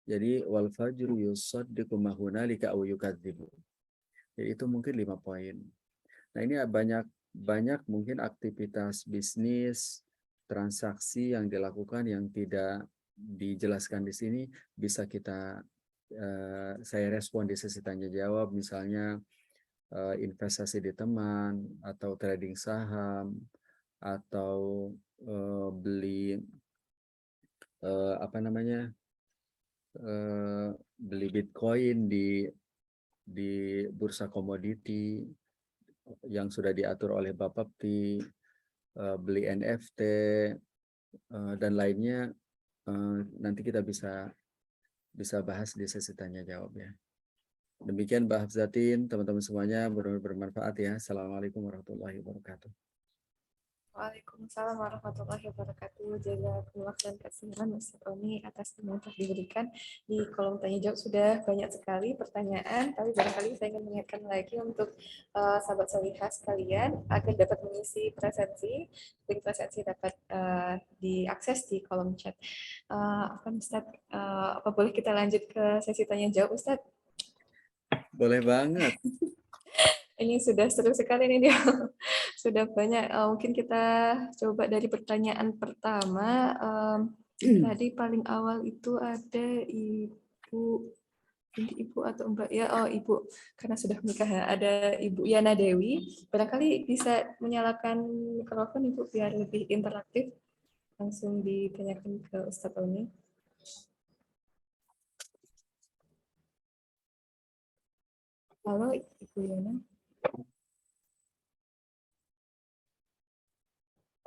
Jadi wal fajru yusaddiqu ma hunalika aw yukadzibu. Jadi itu mungkin 5 poin. Nah, ini banyak mungkin aktivitas bisnis, transaksi yang dilakukan yang tidak dijelaskan di sini, bisa saya respon di sesi tanya jawab, misalnya investasi di teman atau trading saham atau beli beli Bitcoin di bursa komoditi yang sudah diatur oleh Bapepti, beli NFT dan lainnya, nanti kita bisa bahas di sesi tanya jawab ya. Demikian Mbak Hafzatin, teman-teman semuanya, benar-benar bermanfaat ya. Assalamualaikum warahmatullahi wabarakatuh. Waalaikumsalam warahmatullahi wabarakatuh. Jazakumullah khairan katsiran Ustaz Oni atas ilmu yang telah diberikan. Di kolom tanya jawab sudah banyak sekali pertanyaan, tapi barangkali saya ingin mengingatkan lagi untuk sahabat solihah sekalian agar dapat mengisi presensi. Link presensi dapat diakses di kolom chat. Ustaz, apa boleh kita lanjut ke sesi tanya jawab Ustaz? Boleh banget. Ini sudah seru sekali nih dia. Sudah banyak. Mungkin kita coba dari pertanyaan pertama. Tadi paling awal itu ada ibu atau mbak ya, ibu karena sudah menikah. Ada Ibu Yana Dewi. Barangkali bisa menyalakan mikrofon ibu biar lebih interaktif. Langsung ditanyakan ke Ustadz Oni. Halo Ibu Yana.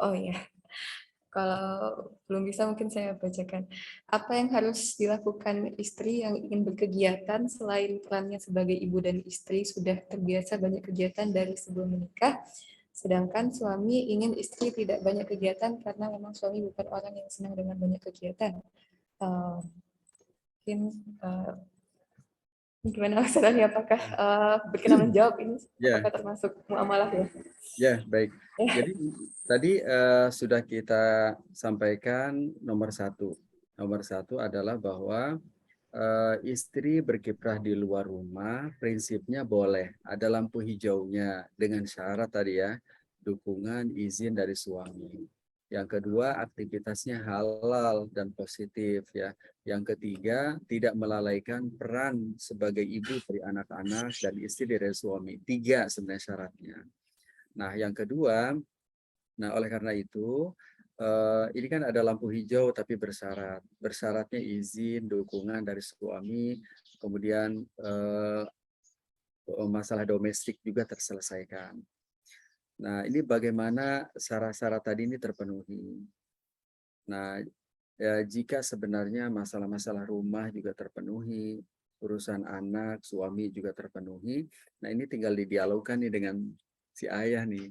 Oh ya, kalau belum bisa mungkin saya bacakan. Apa yang harus dilakukan istri yang ingin berkegiatan selain perannya sebagai ibu dan istri sudah terbiasa banyak kegiatan dari sebelum menikah, sedangkan suami ingin istri tidak banyak kegiatan karena memang suami bukan orang yang senang dengan banyak kegiatan. Mungkin gimana maksudnya, apakah berkenan menjawab ini? Apakah termasuk muamalah ya? Ya, baik. Jadi tadi sudah kita sampaikan nomor satu. Nomor satu adalah bahwa istri berkiprah di luar rumah prinsipnya boleh. Ada lampu hijaunya dengan syarat tadi ya, dukungan izin dari suami. Yang kedua, aktivitasnya halal dan positif ya. Yang ketiga, tidak melalaikan peran sebagai ibu dari anak-anak dan istri dari suami. 3 sebenarnya syaratnya. Nah, yang kedua, oleh karena itu, ini kan ada lampu hijau tapi bersyarat. Bersyaratnya izin, dukungan dari suami, kemudian masalah domestik juga terselesaikan. Nah, ini bagaimana syarat-syarat tadi ini terpenuhi. Nah, ya, jika sebenarnya masalah-masalah rumah juga terpenuhi, urusan anak, suami juga terpenuhi, nah ini tinggal didialogkan nih dengan si ayah nih.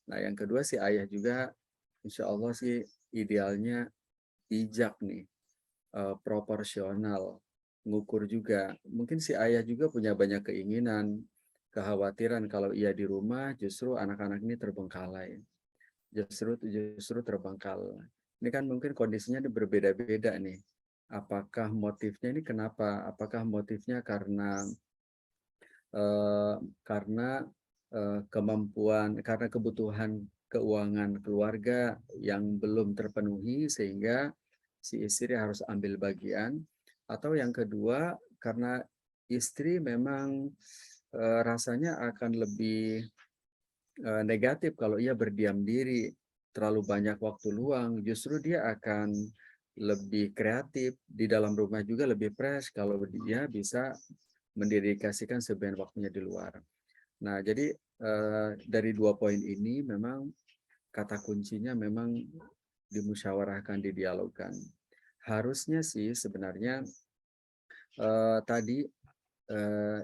Nah, yang kedua si ayah juga insya Allah sih idealnya bijak nih, proporsional, ngukur juga. Mungkin si ayah juga punya banyak keinginan, kekhawatiran kalau ia di rumah justru anak-anak ini terbengkalai, justru terbengkalai. Ini kan mungkin kondisinya berbeda-beda nih. Apakah motifnya ini kenapa? Apakah motifnya karena eh, karena kemampuan, karena kebutuhan keuangan keluarga yang belum terpenuhi sehingga si istri harus ambil bagian, atau yang kedua karena istri memang rasanya akan lebih negatif kalau ia berdiam diri, terlalu banyak waktu luang, justru dia akan lebih kreatif di dalam rumah juga lebih fresh kalau dia bisa mendedikasikan sebagian waktunya di luar. Nah, jadi dari 2 poin ini memang kata kuncinya memang dimusyawarahkan, didialogkan. Harusnya sih sebenarnya tadi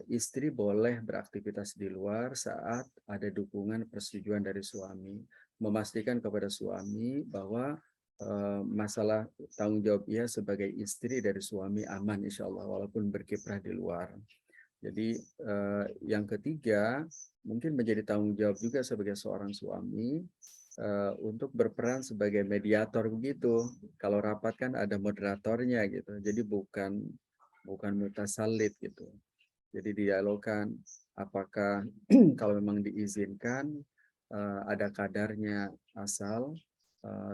istri boleh beraktivitas di luar saat ada dukungan persetujuan dari suami, memastikan kepada suami bahwa masalah tanggung jawab ia sebagai istri dari suami aman insya Allah walaupun berkiprah di luar. Jadi yang ketiga mungkin menjadi tanggung jawab juga sebagai seorang suami untuk berperan sebagai mediator begitu. Kalau rapat kan ada moderatornya gitu. Jadi bukan mutasallit gitu. Jadi dialogkan apakah kalau memang diizinkan ada kadarnya asal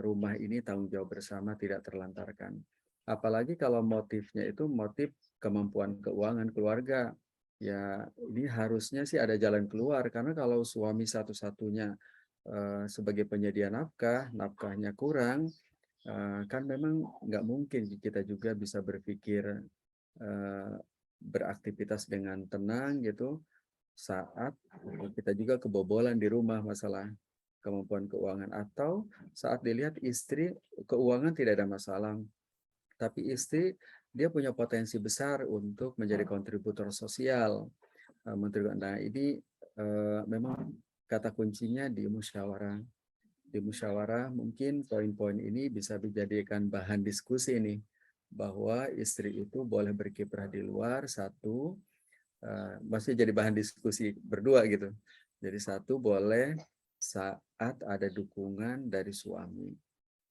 rumah ini tanggung jawab bersama tidak terlantarkan. Apalagi kalau motifnya itu motif kemampuan keuangan keluarga. Ya ini harusnya sih ada jalan keluar karena kalau suami satu-satunya sebagai penyedia nafkah, nafkahnya kurang, kan memang nggak mungkin kita juga bisa berpikir beraktivitas dengan tenang gitu saat kita juga kebobolan di rumah masalah kemampuan keuangan atau saat dilihat istri keuangan tidak ada masalah tapi istri dia punya potensi besar untuk menjadi kontributor sosial. Nah ini memang kata kuncinya di musyawarah. Di musyawarah mungkin poin-poin ini bisa dijadikan bahan diskusi nih bahwa istri itu boleh berkiprah di luar satu, masih jadi bahan diskusi berdua gitu. Jadi satu boleh saat ada dukungan dari suami.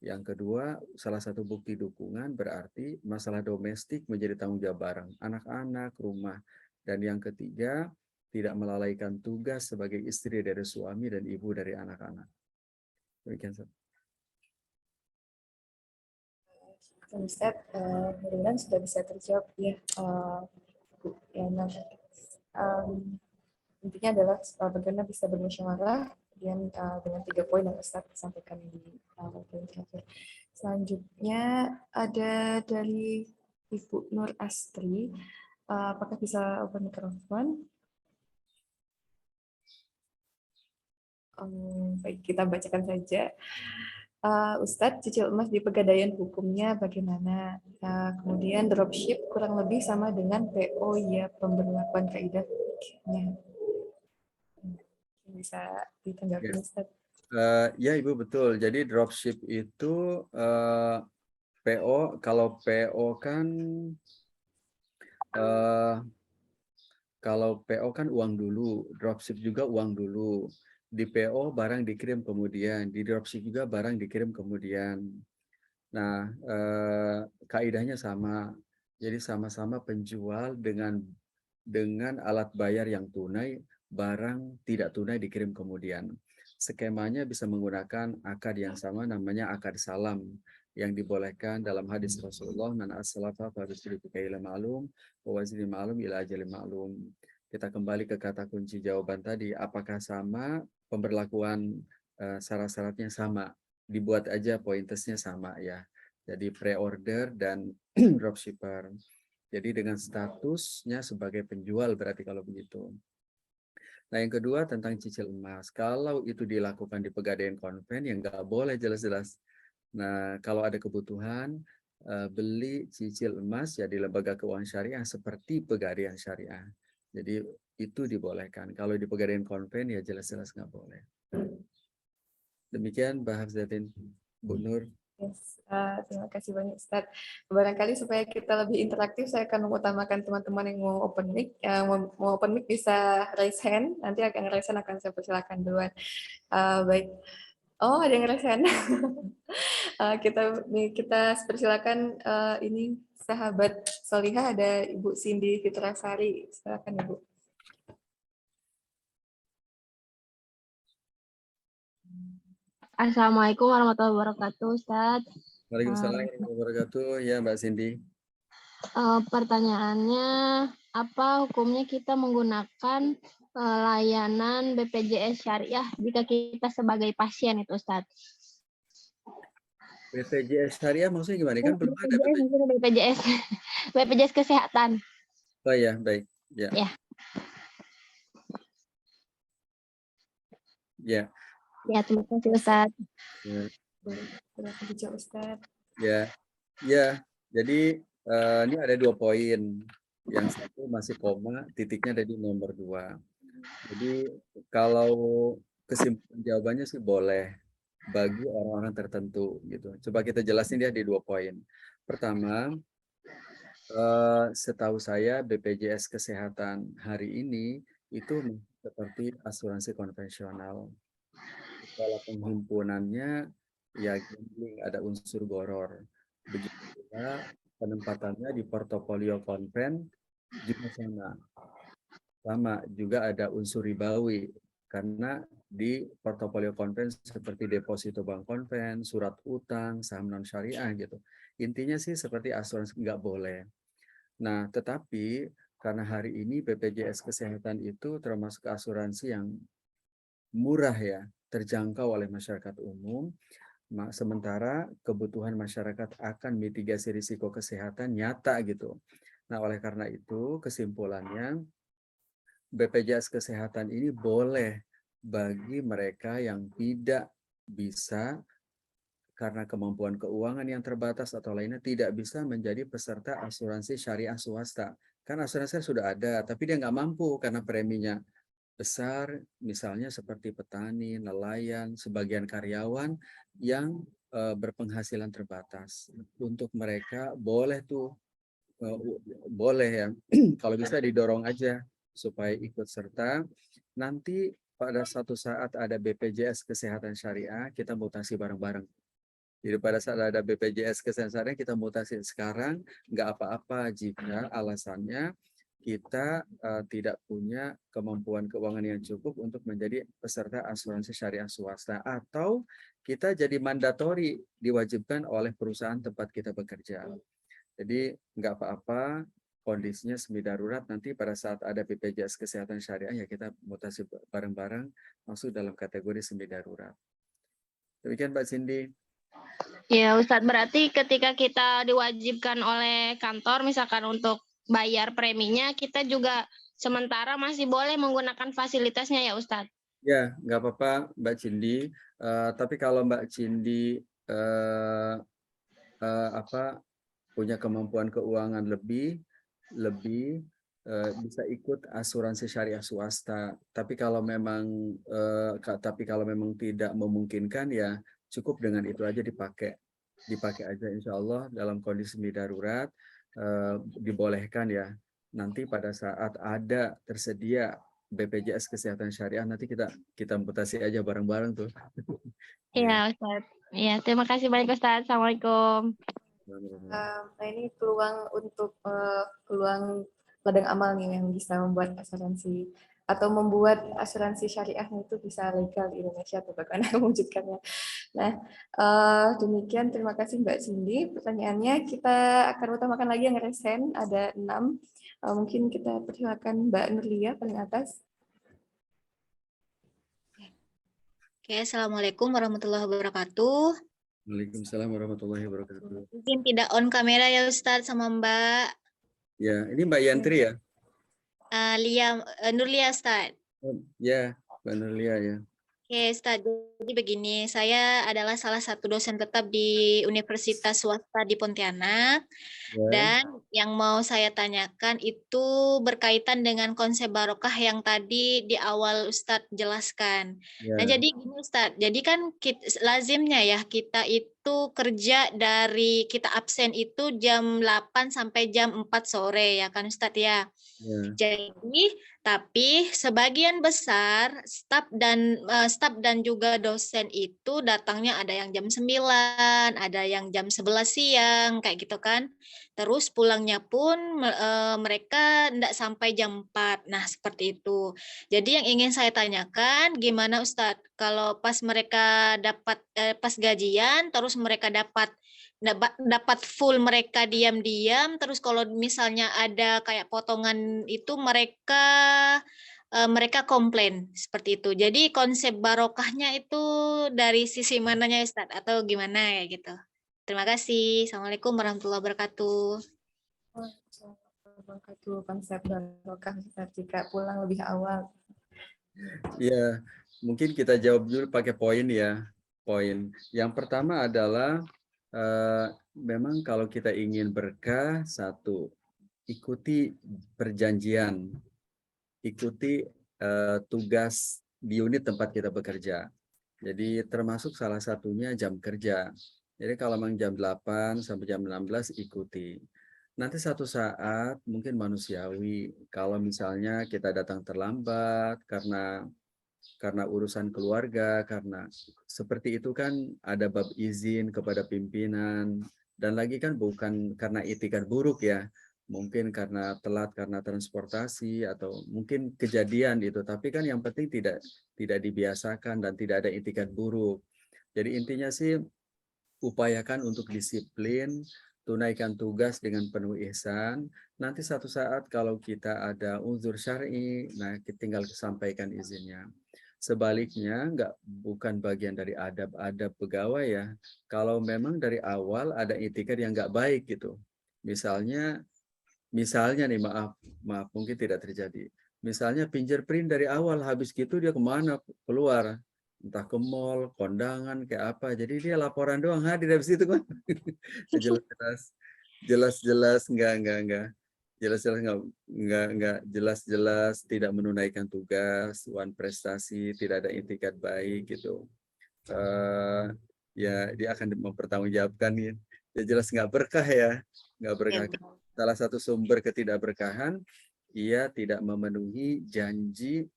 Yang kedua, salah satu bukti dukungan berarti masalah domestik menjadi tanggung jawab bareng, anak-anak, rumah. Dan yang ketiga, tidak melalaikan tugas sebagai istri dari suami dan ibu dari anak-anak. Demikian. Ustaz, mudah-mudahan sudah bisa terjawab ya. Ya, nah, intinya adalah bagaimana bisa bermusyawarah kemudian dengan 3 poin yang Ustaz sampaikan di poin terakhir. Selanjutnya ada dari Ibu Nur Astri. Apakah bisa open mikrofon? Baik, kita bacakan saja. Ustadz, cicil emas di Pegadaian hukumnya bagaimana? Kemudian dropship kurang lebih sama dengan PO ya pemberlakuan kaidah fikihnya. Bisa ditanggapi Ustadz? Ya Ibu betul. Jadi dropship itu PO, kalau PO kan uang dulu, dropship juga uang dulu. Di PO barang dikirim kemudian, di dropship juga barang dikirim kemudian. Nah, kaidahnya sama. Jadi sama-sama penjual dengan alat bayar yang tunai, barang tidak tunai dikirim kemudian. Skemanya bisa menggunakan akad yang sama namanya akad salam yang dibolehkan dalam hadis Rasulullah man as-salafa fa bisyriku ila ma'lum wa wazni ma'lum ila ajali ma'lum. Kita kembali ke kata kunci jawaban tadi, apakah sama pemberlakuan syarat-syaratnya sama, dibuat aja pointersnya sama ya. Jadi pre-order dan dropshipper. Jadi dengan statusnya sebagai penjual berarti kalau begitu. Nah, yang kedua tentang cicil emas. Kalau itu dilakukan di Pegadaian Konven, yang nggak boleh jelas-jelas. Nah, kalau ada kebutuhan, beli cicil emas ya di lembaga keuangan syariah seperti Pegadaian Syariah. Jadi itu dibolehkan. Kalau di Pegadaian Konven ya jelas-jelas nggak boleh. Demikian Mbak Hafzatin, Bu Nur. Yes, terima kasih banyak Ustadz. Barangkali supaya kita lebih interaktif, saya akan mengutamakan teman-teman yang mau open mic. Yang mau open mic bisa raise hand. Nanti akan raise hand akan saya persilakan duluan. Baik. Oh, ada yang raise hand. Kita persilakan ini sahabat Solihah ada Ibu Cindy Fitrasari. Silakan Ibu. Assalamualaikum warahmatullahi wabarakatuh, Ustadz. Waalaikumsalam warahmatullahi wabarakatuh. Ya, Mbak Cindy. Pertanyaannya, apa hukumnya kita menggunakan layanan BPJS Syariah jika kita sebagai pasien itu, Ustadz? BPJS Syariah maksudnya gimana? Kan belum ada BPJS, BPJS Kesehatan. Oh ya, baik. Ya. Ya. Ya. Ya, terima kasih, Ustadz. Ya. Terima kasih, Ustadz. Ya. Ya. Jadi ini ada 2 poin. Yang satu masih koma, titiknya ada di nomor 2. Jadi kalau kesimpulan jawabannya sih boleh bagi orang-orang tertentu gitu. Coba kita jelasin dia di 2 poin. Pertama, setahu saya BPJS Kesehatan hari ini itu seperti asuransi konvensional. Kalau penghimpunannya ya gambling, ada unsur goror. Begitu juga penempatannya di portofolio konven juga sama juga ada unsur ribawi karena di portofolio konven seperti deposito bank konven, surat utang, saham non syariah gitu. Intinya sih seperti asuransi nggak boleh. Nah, tetapi karena hari ini BPJS Kesehatan itu termasuk asuransi yang murah ya, terjangkau oleh masyarakat umum, sementara kebutuhan masyarakat akan mitigasi risiko kesehatan nyata gitu. Nah, oleh karena itu kesimpulannya BPJS Kesehatan ini boleh bagi mereka yang tidak bisa karena kemampuan keuangan yang terbatas atau lainnya tidak bisa menjadi peserta asuransi syariah swasta. Kan asuransi sudah ada, tapi dia nggak mampu karena preminya besar, misalnya seperti petani, nelayan, sebagian karyawan yang berpenghasilan terbatas. Untuk mereka boleh tuh, boleh ya, kalau bisa didorong aja supaya ikut serta. Nanti pada suatu saat ada BPJS Kesehatan Syariah, kita mutasi bareng-bareng. Jadi pada saat ada BPJS Kesehatan Syariah, kita mutasi sekarang, nggak apa-apa jika alasannya kita tidak punya kemampuan keuangan yang cukup untuk menjadi peserta asuransi syariah swasta, atau kita jadi mandatori diwajibkan oleh perusahaan tempat kita bekerja. Jadi nggak apa-apa, kondisinya semi darurat, nanti pada saat ada BPJS Kesehatan Syariah ya kita mutasi bareng-bareng masuk dalam kategori semi darurat. Demikian Mbak Cindy. Ya, Ustadz, berarti ketika kita diwajibkan oleh kantor misalkan untuk bayar preminya, kita juga sementara masih boleh menggunakan fasilitasnya ya, Ustadz? Ya, nggak apa-apa Mbak Cindy. Tapi kalau Mbak Cindy punya kemampuan keuangan lebih bisa ikut asuransi syariah swasta. Tapi kalau memang tidak memungkinkan ya cukup dengan itu aja dipakai aja insya Allah dalam kondisi darurat dibolehkan ya. Nanti pada saat ada tersedia BPJS Kesehatan Syariah nanti kita mutasi aja bareng-bareng tuh. Iya, Ustadz. Iya, terima kasih banyak Ustadz. Assalamualaikum. Nah, ini peluang untuk peluang ladang amal nih yang bisa membuat asuransi atau membuat asuransi syariah itu bisa legal di Indonesia atau bagaimana mewujudkannya. Nah, demikian terima kasih Mbak Cindy. Pertanyaannya kita akan utamakan lagi yang resen ada 6. Mungkin kita persilakan Mbak Nurlia paling atas. Oke, Assalamualaikum warahmatullahi wabarakatuh. Waalaikumsalam warahmatullahi wabarakatuh. Mungkin tidak on kamera ya Ustadz sama Mbak. Ya, ini Mbak Yantri ya? Nurlia Ustadz. Ya, Mbak Nurlia ya. Oke, Ustaz. Jadi begini, saya adalah salah satu dosen tetap di Universitas Swasta di Pontianak. Ya, Dan yang mau saya tanyakan itu berkaitan dengan konsep barokah yang tadi di awal Ustadz jelaskan. Nah, ya, jadi gini Ustadz, jadi kan lazimnya ya kita itu kerja dari kita absen itu jam 8 sampai jam 4 sore ya kan Ustadz ya. ya, Jadi, tapi sebagian besar staf dan juga dosen itu datangnya ada yang jam 9, ada yang jam 11 siang, kayak gitu kan. Terus pulangnya pun mereka tidak sampai jam 4. Nah, seperti itu. Jadi yang ingin saya tanyakan, gimana Ustadz kalau pas mereka pas gajian terus mereka dapat full mereka diam-diam, terus kalau misalnya ada kayak potongan itu mereka komplain seperti itu. Jadi konsep barokahnya itu dari sisi mananya Ustadz atau gimana ya gitu. Terima kasih. Assalamualaikum warahmatullahi wabarakatuh. Wabarakatuh. Konsep barokah jika pulang lebih awal. ya. Mungkin kita jawab dulu pakai poin ya. Poin. Yang pertama adalah memang kalau kita ingin berkah, satu, ikuti perjanjian, ikuti tugas di unit tempat kita bekerja. Jadi termasuk salah satunya jam kerja. Jadi kalau memang jam 8 sampai jam 16 ikuti. Nanti satu saat mungkin manusiawi kalau misalnya kita datang terlambat karena urusan keluarga, karena seperti itu kan ada bab izin kepada pimpinan, dan lagi kan bukan karena itikat buruk ya, mungkin karena telat karena transportasi atau mungkin kejadian itu, tapi kan yang penting tidak dibiasakan dan tidak ada itikat buruk. Jadi intinya sih upayakan untuk disiplin, tunaikan tugas dengan penuh ihsan. Nanti satu saat kalau kita ada uzur syar'i, nah kita tinggal sampaikan izinnya. Sebaliknya bukan bagian dari adab-adab pegawai ya. Kalau memang dari awal ada itikat yang nggak baik gitu. Misalnya nih maaf mungkin tidak terjadi. Misalnya fingerprint dari awal, habis gitu dia kemana keluar, entah ke mall, kondangan kayak apa. Jadi dia laporan doang hadir habis itu kan. jelas-jelas enggak. Jelas-jelas tidak menunaikan tugas, prestasi, tidak ada itikat baik gitu. Ya dia akan mempertanggungjawabkan ya. Ya jelas nggak berkah ya, nggak berkah. Salah satu sumber ketidakberkahan, ia tidak memenuhi janjinya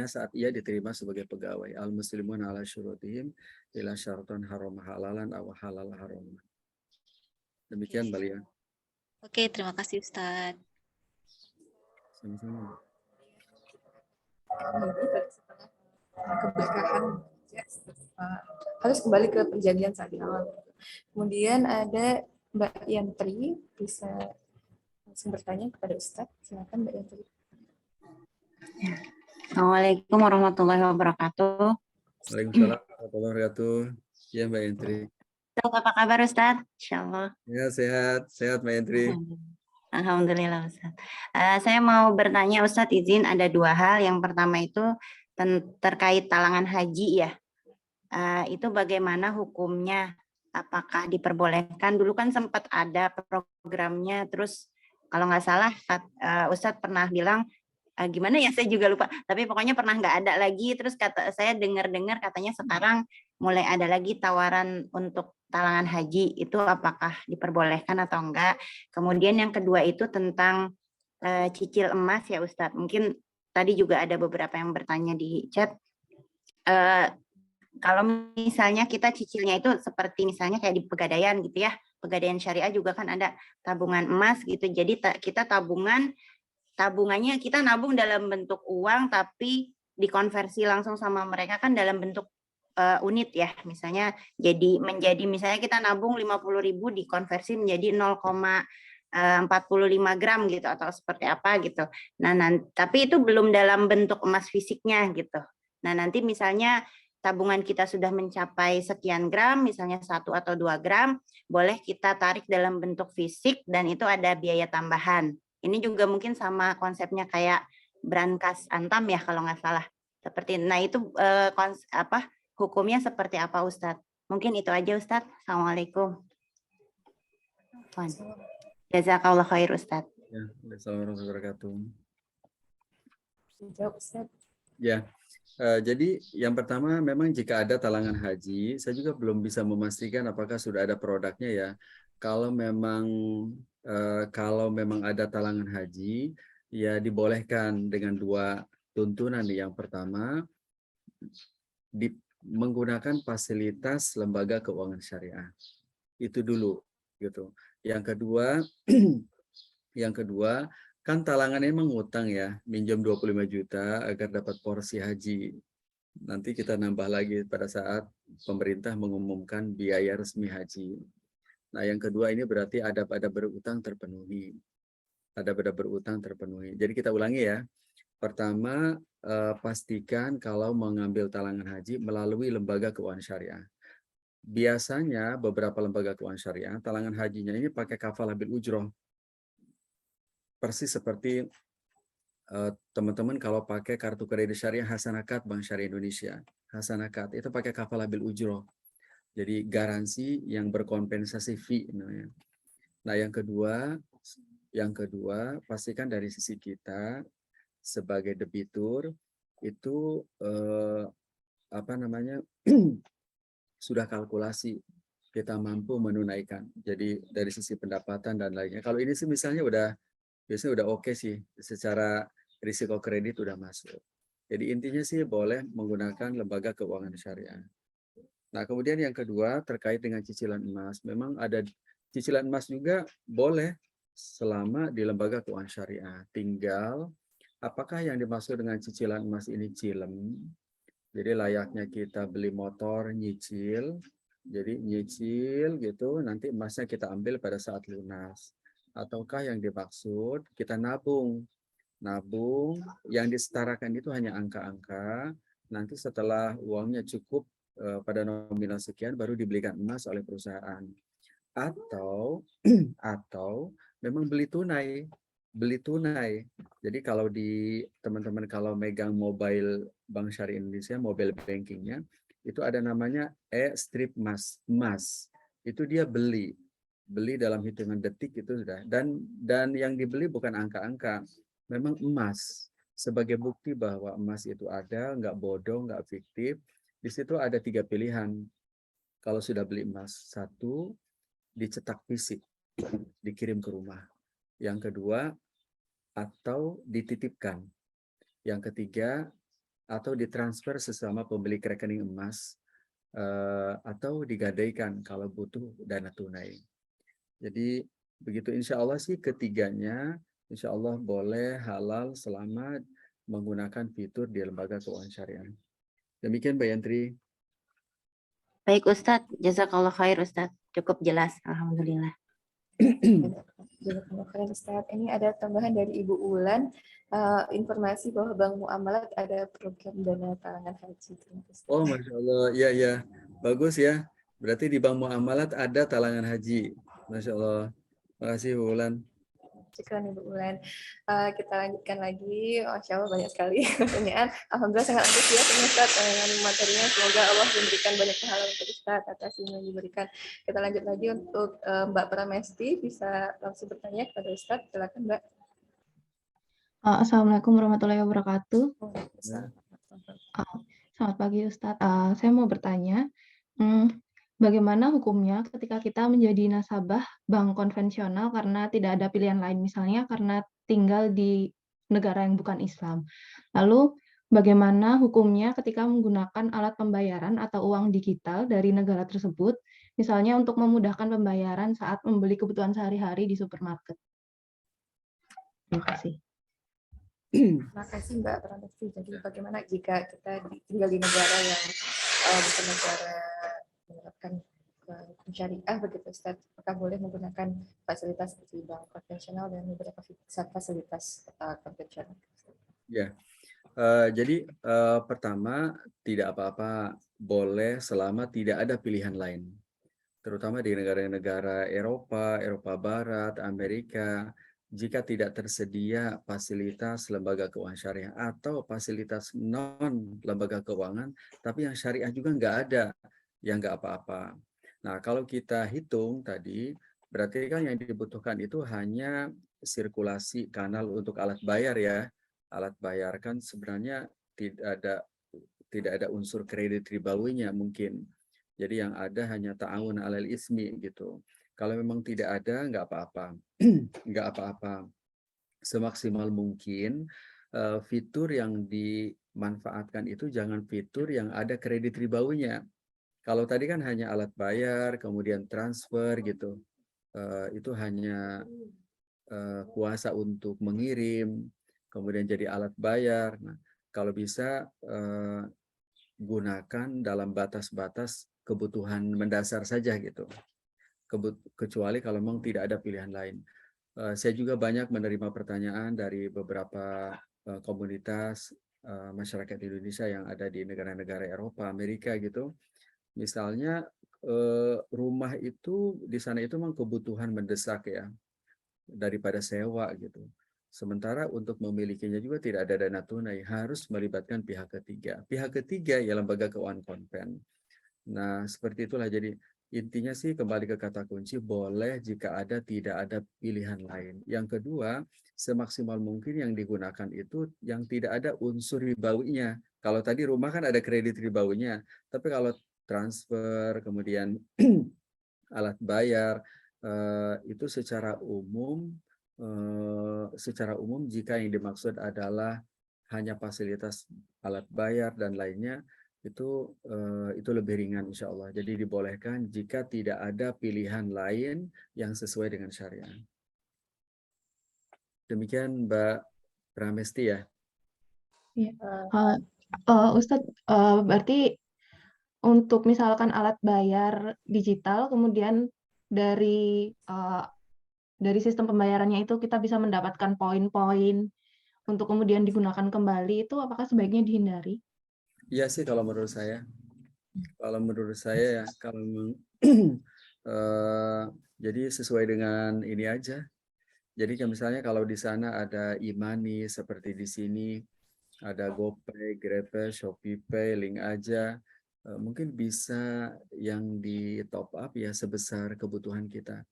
saat ia diterima sebagai pegawai. Al-muslimun ala syurutihim ila syaratan haram halalan aw halal haram. Demikian Mbak Lia. Oke, terima kasih Ustadz. Sama-sama. Keberkahan harus kembali ke perjanjian saat di awal. Kemudian ada Mbak Yantri, bisa langsung bertanya kepada Ustadz. Silakan Mbak Yantri. Assalamualaikum warahmatullahi wabarakatuh. Waalaikumsalam warahmatullahi wabarakatuh. Ya Mbak Yantri. Ustaz, apa kabar Ustadz? Insyaallah. Ya sehat Mbak Yantri. Alhamdulillah Ustadz. Saya mau bertanya Ustadz, izin ada dua hal. Yang pertama itu terkait talangan haji ya. Itu bagaimana hukumnya? Apakah diperbolehkan? Dulu kan sempat ada programnya, terus kalau nggak salah Ustadz pernah bilang gimana ya, saya juga lupa, tapi pokoknya pernah nggak ada lagi. Terus saya dengar katanya sekarang mulai ada lagi tawaran untuk talangan haji. Itu apakah diperbolehkan atau enggak? Kemudian yang kedua itu tentang cicil emas ya Ustadz. Mungkin tadi juga ada beberapa yang bertanya di chat. Kalau misalnya kita cicilnya itu seperti misalnya kayak di Pegadaian gitu ya, Pegadaian Syariah juga kan ada tabungan emas gitu. Jadi kita tabungannya kita nabung dalam bentuk uang, tapi dikonversi langsung sama mereka kan dalam bentuk unit ya. Misalnya menjadi misalnya kita nabung 50.000 dikonversi menjadi 0,45 gram gitu atau seperti apa gitu. Nah, tapi itu belum dalam bentuk emas fisiknya gitu. Nah, nanti misalnya tabungan kita sudah mencapai sekian gram, misalnya 1 atau 2 gram, boleh kita tarik dalam bentuk fisik dan itu ada biaya tambahan. Ini juga mungkin sama konsepnya kayak Brankas Antam ya kalau nggak salah. Seperti nah itu hukumnya seperti apa Ustadz? Mungkin itu aja Ustadz. Assalamualaikum. Jazakallah khair Ustadz. Ya, Assalamualaikum warahmatullahi wabarakatuh. Jawab, Ustaz. Ya, jadi yang pertama memang jika ada talangan haji, saya juga belum bisa memastikan apakah sudah ada produknya ya. Kalau memang ada talangan haji, ya dibolehkan dengan dua tuntunan. Yang pertama, menggunakan fasilitas lembaga keuangan syariah. Itu dulu, gitu. Yang kedua, kan talangannya emang ngutang ya, minjam 25 juta agar dapat porsi haji. Nanti kita nambah lagi pada saat pemerintah mengumumkan biaya resmi haji. Nah, yang kedua ini berarti ada berutang terpenuhi. Jadi kita ulangi ya. Pertama, pastikan kalau mengambil talangan haji melalui lembaga keuangan syariah. Biasanya beberapa lembaga keuangan syariah, talangan hajinya ini pakai kafalah bil ujroh. Persis seperti teman-teman kalau pakai kartu kredit syariah Hasanakat Bank Syariah Indonesia. Hasanakat itu pakai kafalah bil ujroh. Jadi garansi yang berkompensasi fee namanya. Nah, yang kedua pastikan dari sisi kita sebagai debitur itu sudah kalkulasi kita mampu menunaikan. Jadi dari sisi pendapatan dan lainnya. Kalau ini sih misalnya biasanya udah oke sih, secara risiko kredit udah masuk. Jadi intinya sih boleh menggunakan lembaga keuangan syariah. Nah, kemudian yang kedua terkait dengan cicilan emas. Memang ada cicilan emas juga boleh selama di lembaga keuangan syariah. Tinggal apakah yang dimaksud dengan cicilan emas ini cilem? Jadi layaknya kita beli motor nyicil. Jadi nyicil gitu, nanti emasnya kita ambil pada saat lunas. Ataukah yang dimaksud kita nabung yang disetarakan itu hanya angka-angka, nanti setelah uangnya cukup pada nominal sekian baru dibelikan emas oleh perusahaan, atau memang beli tunai. Jadi kalau teman-teman kalau megang mobile Bank Syariah Indonesia, mobile bankingnya itu ada namanya strip emas, itu dia beli dalam hitungan detik itu sudah, dan yang dibeli bukan angka-angka, memang emas sebagai bukti bahwa emas itu ada, nggak bodoh, nggak fiktif. Di situ ada 3 pilihan kalau sudah beli emas. 1, dicetak fisik, dikirim ke rumah. Yang kedua, atau dititipkan. Yang ketiga, atau ditransfer sesama pembeli ke rekening emas, atau digadaikan kalau butuh dana tunai. Jadi begitu, insya Allah sih ketiganya insya Allah boleh halal selama menggunakan fitur di lembaga keuangan syariah. Demikian Mbak Yantri. Baik Ustadz, jazakallah khair Ustadz. Cukup jelas, alhamdulillah. Ustaz. Ini ada tambahan dari Ibu Ulan, informasi bahwa Bank Muamalat ada program dana talangan haji. Oh, Masya Allah, ya, bagus ya. Berarti di Bank Muamalat ada talangan haji. Masya Allah. Terima kasih Bu Ulan. Syukran Ibu Ulan. Kita lanjutkan lagi. Masya Allah banyak sekali pertanyaan. Alhamdulillah sangat antusias Ustaz dengan materinya. Semoga Allah memberikan banyak pahala untuk Ustaz atas ini yang diberikan. Kita lanjut lagi untuk Mbak Pramesti, bisa langsung bertanya kepada Ustaz. Silakan Mbak. Assalamualaikum warahmatullahi wabarakatuh. Selamat pagi Ustaz. Saya mau bertanya, bagaimana hukumnya ketika kita menjadi nasabah bank konvensional karena tidak ada pilihan lain, misalnya karena tinggal di negara yang bukan Islam. Lalu bagaimana hukumnya ketika menggunakan alat pembayaran atau uang digital dari negara tersebut, misalnya untuk memudahkan pembayaran saat membeli kebutuhan sehari-hari di supermarket. Terima kasih. Terima kasih Mbak Pramesti. Jadi bagaimana jika kita tinggal di negara yang bukan negara menerapkan syariah begitu Ustaz, apakah boleh menggunakan fasilitas seperti bank konvensional dan beberapa fasilitas konvensional? Ya, jadi pertama tidak apa-apa, boleh selama tidak ada pilihan lain. Terutama di negara-negara Eropa Barat, Amerika. jika tidak tersedia fasilitas lembaga keuangan syariah atau fasilitas non lembaga keuangan, tapi yang syariah juga nggak ada, ya nggak apa-apa. Nah, kalau kita hitung tadi, berarti kan yang dibutuhkan itu hanya sirkulasi kanal untuk alat bayar ya. Alat bayar kan sebenarnya tidak ada unsur kredit ribawinya mungkin. Jadi yang ada hanya ta'awun 'alal ismi gitu. Kalau memang tidak ada, nggak apa-apa. Nggak apa-apa. Semaksimal mungkin fitur yang dimanfaatkan itu jangan fitur yang ada kredit ribawinya. Kalau tadi kan hanya alat bayar, kemudian transfer gitu. Itu hanya kuasa untuk mengirim, kemudian jadi alat bayar. Nah, kalau bisa gunakan dalam batas-batas kebutuhan mendasar saja gitu. Kecuali kalau memang tidak ada pilihan lain. Saya juga banyak menerima pertanyaan dari beberapa komunitas masyarakat Indonesia yang ada di negara-negara Eropa, Amerika gitu. Misalnya rumah itu di sana itu memang kebutuhan mendesak ya, daripada sewa gitu. Sementara untuk memilikinya juga tidak ada dana tunai, harus melibatkan pihak ketiga. Pihak ketiga ya lembaga keuangan konven. Nah, seperti itulah. Jadi intinya sih kembali ke kata kunci, boleh jika ada, tidak ada pilihan lain. Yang kedua, semaksimal mungkin yang digunakan itu yang tidak ada unsur ribawinya. Kalau tadi rumah kan ada kredit ribawinya, tapi kalau transfer, kemudian alat bayar, itu secara umum jika yang dimaksud adalah hanya fasilitas alat bayar dan lainnya, itu lebih ringan insya Allah. Jadi dibolehkan jika tidak ada pilihan lain yang sesuai dengan syariah. Demikian Mbak Pramesti ya. Iya. Ustadz, berarti untuk misalkan alat bayar digital, kemudian dari sistem pembayarannya itu kita bisa mendapatkan poin-poin untuk kemudian digunakan kembali, itu apakah sebaiknya dihindari? Iya sih kalau menurut saya. Kalau menurut saya ya, kalau jadi sesuai dengan ini aja. Jadi misalnya kalau di sana ada e-money seperti di sini, ada GoPay, GrabPay, ShopeePay, link aja, mungkin bisa yang di top up ya sebesar kebutuhan kita.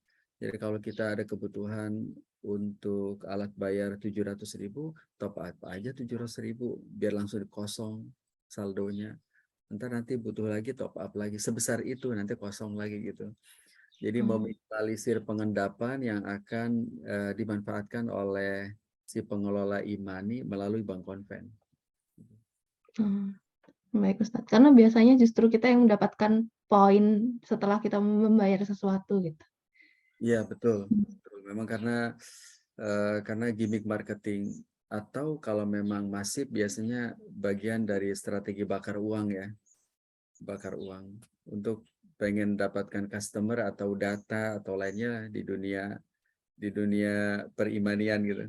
Jadi kalau kita ada kebutuhan untuk alat bayar 700.000, top up aja 700.000, biar langsung kosong saldonya. Nanti butuh lagi top up lagi sebesar itu, nanti kosong lagi gitu. Jadi meminimalisir pengendapan yang akan dimanfaatkan oleh si pengelola e-money melalui bank konven. Baik Ustadz, karena biasanya justru kita yang mendapatkan poin setelah kita membayar sesuatu gitu. Iya betul. Memang karena gimmick marketing, atau kalau memang masif biasanya bagian dari strategi bakar uang ya, bakar uang untuk pengen dapatkan customer atau data atau lainnya di dunia perimanian gitu.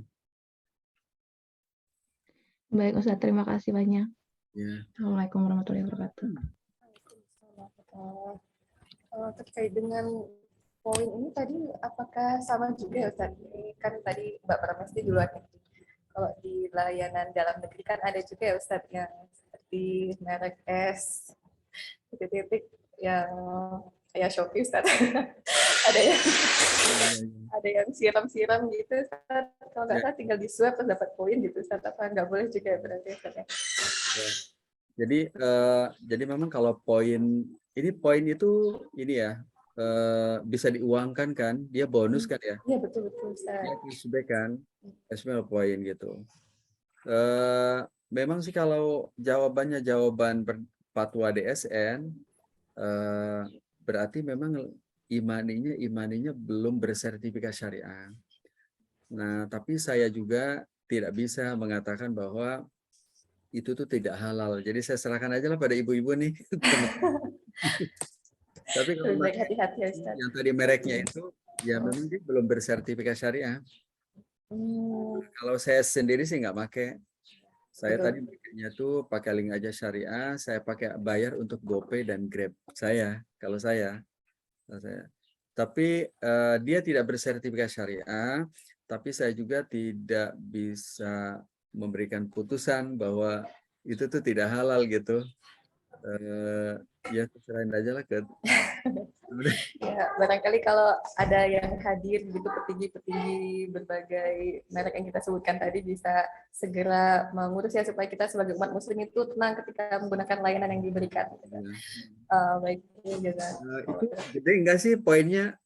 Baik Ustadz, terima kasih banyak. Ya. Assalamualaikum warahmatullahi wabarakatuh. Terkait dengan poin ini tadi, apakah sama juga ya Ustaz? Ini kan tadi Mbak Pramesti duluan. Kalau di layanan dalam negeri kan ada juga ya Ustaz yang seperti merek S, titik-titik yang kayak Shopee Ustaz. ada yang siram-siram gitu Ustaz. Kalau nggak salah tinggal di swab terus dapat poin gitu Ustaz. Apa nggak boleh juga berarti Ustaz ya? Jadi memang kalau poin itu ini ya, bisa diuangkan kan, dia bonus kan ya. Iya betul Ustaz. Dia cashback kan, cashback poin gitu. Memang sih kalau jawaban fatwa DSN, berarti memang imaninya belum bersertifikat syariah. Nah, tapi saya juga tidak bisa mengatakan bahwa itu tuh tidak halal. Jadi saya serahkan aja lah pada ibu-ibu nih. Tapi kalau hati-hati ya Ustaz. Yang tadi mereknya itu, ya memang dia belum bersertifikat syariah. Kalau saya sendiri sih nggak pakai. Saya tadi pakainya tuh pakai link aja syariah. Saya pakai bayar untuk GoPay dan Grab. Kalau saya. Tapi dia tidak bersertifikat syariah. tapi saya juga tidak bisa memberikan putusan bahwa itu tuh tidak halal gitu. Ya serahin aja lah ke Ya, barangkali kalau ada yang hadir gitu petinggi-petinggi berbagai merek yang kita sebutkan tadi bisa segera mengurus ya supaya kita sebagai umat muslim itu tenang ketika menggunakan layanan yang diberikan. Baik, jazakallah. itu gede enggak sih poinnya?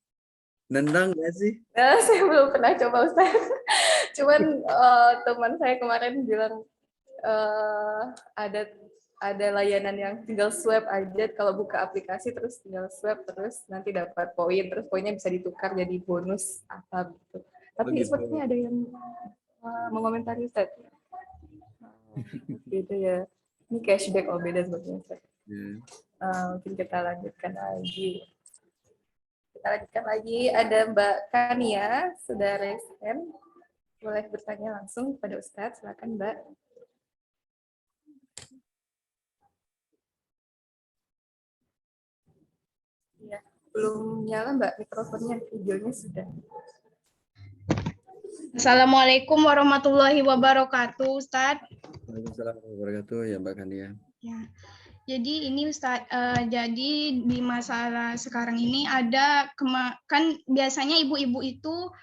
Nendang enggak sih? Saya belum pernah coba Ustaz. Cuman teman saya kemarin bilang ada layanan yang tinggal swipe aja, kalau buka aplikasi terus tinggal swipe terus nanti dapat poin, terus poinnya bisa ditukar jadi bonus apa gitu. Tapi Begitu. sepertinya ada yang mengomentari Ustaz. Gitu ya. Ini cashback beda sebetulnya Ustaz. Mungkin kita lanjutkan lagi. Ada Mbak Kania, sudah raise hand. Boleh bertanya langsung kepada Ustaz, silakan Mbak. Ya, belum nyala Mbak mikrofonnya, videonya sudah. Assalamualaikum warahmatullahi wabarakatuh, Ustaz. Waalaikumsalam warahmatullahi wabarakatuh ya Mbak Kania. Ya. Jadi ini Ustaz, jadi di masalah sekarang ini ada kan biasanya ibu-ibu itu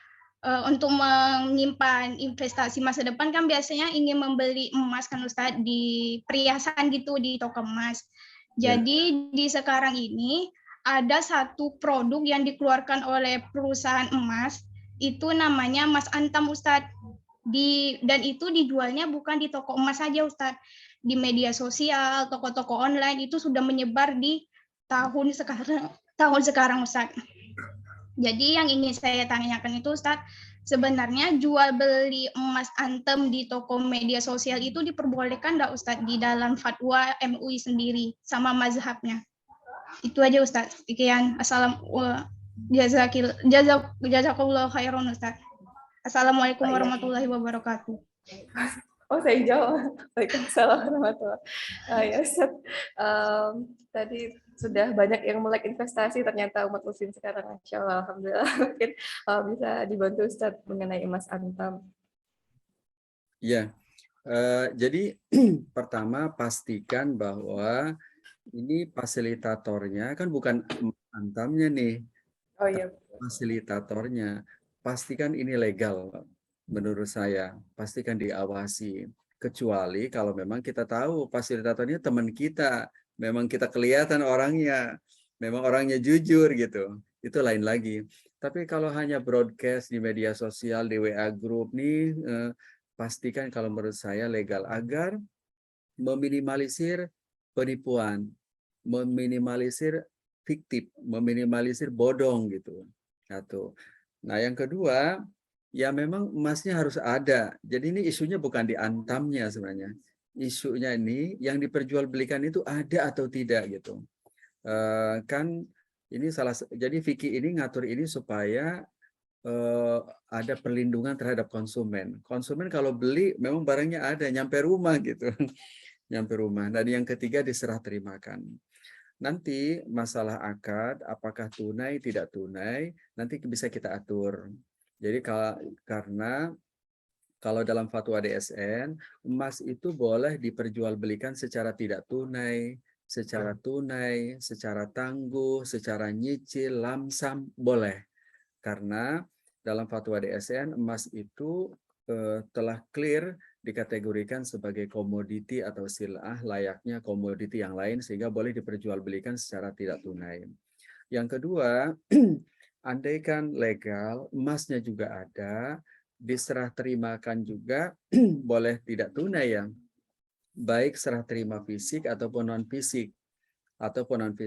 untuk menyimpan investasi masa depan kan biasanya ingin membeli emas kan Ustaz di perhiasan gitu di toko emas. Jadi di sekarang ini ada satu produk yang dikeluarkan oleh perusahaan emas itu namanya Mas Antam Ustaz. Dan itu dijualnya bukan di toko emas saja Ustaz. Di media sosial, toko-toko online itu sudah menyebar di tahun sekarang Ustaz. Jadi yang ingin saya tanyakan itu Ustaz, sebenarnya jual beli emas Antam di toko media sosial itu diperbolehkan enggak Ustaz di dalam fatwa MUI sendiri sama mazhabnya? Itu aja Ustaz. Sekian. Jazakallahu khairan Ustaz. Assalamualaikum warahmatullahi wabarakatuh. Oh, saya jawab. Waalaikumsalam warahmatullahi wabarakatuh. Ya Ustaz, tadi sudah banyak yang melek investasi ternyata umat muslim sekarang. Insya Allah, alhamdulillah mungkin bisa dibantu Ustaz mengenai emas Antam. Ya, jadi pertama pastikan bahwa ini fasilitatornya kan bukan Antamnya nih. Oh iya. Fasilitatornya. Pastikan ini legal menurut saya. Pastikan diawasi. Kecuali kalau memang kita tahu fasilitatornya teman kita. Memang kita kelihatan orangnya. Memang orangnya jujur gitu. Itu lain lagi. Tapi kalau hanya broadcast di media sosial, di WA group nih, pastikan kalau menurut saya legal agar meminimalisir penipuan, meminimalisir fiktif, meminimalisir bodong gitu. Satu. Nah, yang kedua, ya memang emasnya harus ada. Jadi ini isunya bukan di Antamnya sebenarnya. Isunya ini yang diperjualbelikan itu ada atau tidak gitu. Kan ini jadi fikih ini ngatur ini supaya ada perlindungan terhadap konsumen. Konsumen kalau beli memang barangnya ada, nyampe rumah gitu. Nyampe rumah. Dan yang ketiga diserah terimakan. Nanti masalah akad, apakah tunai, tidak tunai, nanti bisa kita atur. Jadi karena kalau dalam fatwa DSN, emas itu boleh diperjualbelikan secara tidak tunai, secara tunai, secara tangguh, secara nyicil, lamsam, boleh. Karena dalam fatwa DSN, emas itu telah clear dikategorikan sebagai komoditi atau sil'ah layaknya komoditi yang lain sehingga boleh diperjualbelikan secara tidak tunai. Yang kedua, andaikan legal, emasnya juga ada, diserah terimakan juga boleh tidak tunai ya. Baik serah terima fisik ataupun non fisik.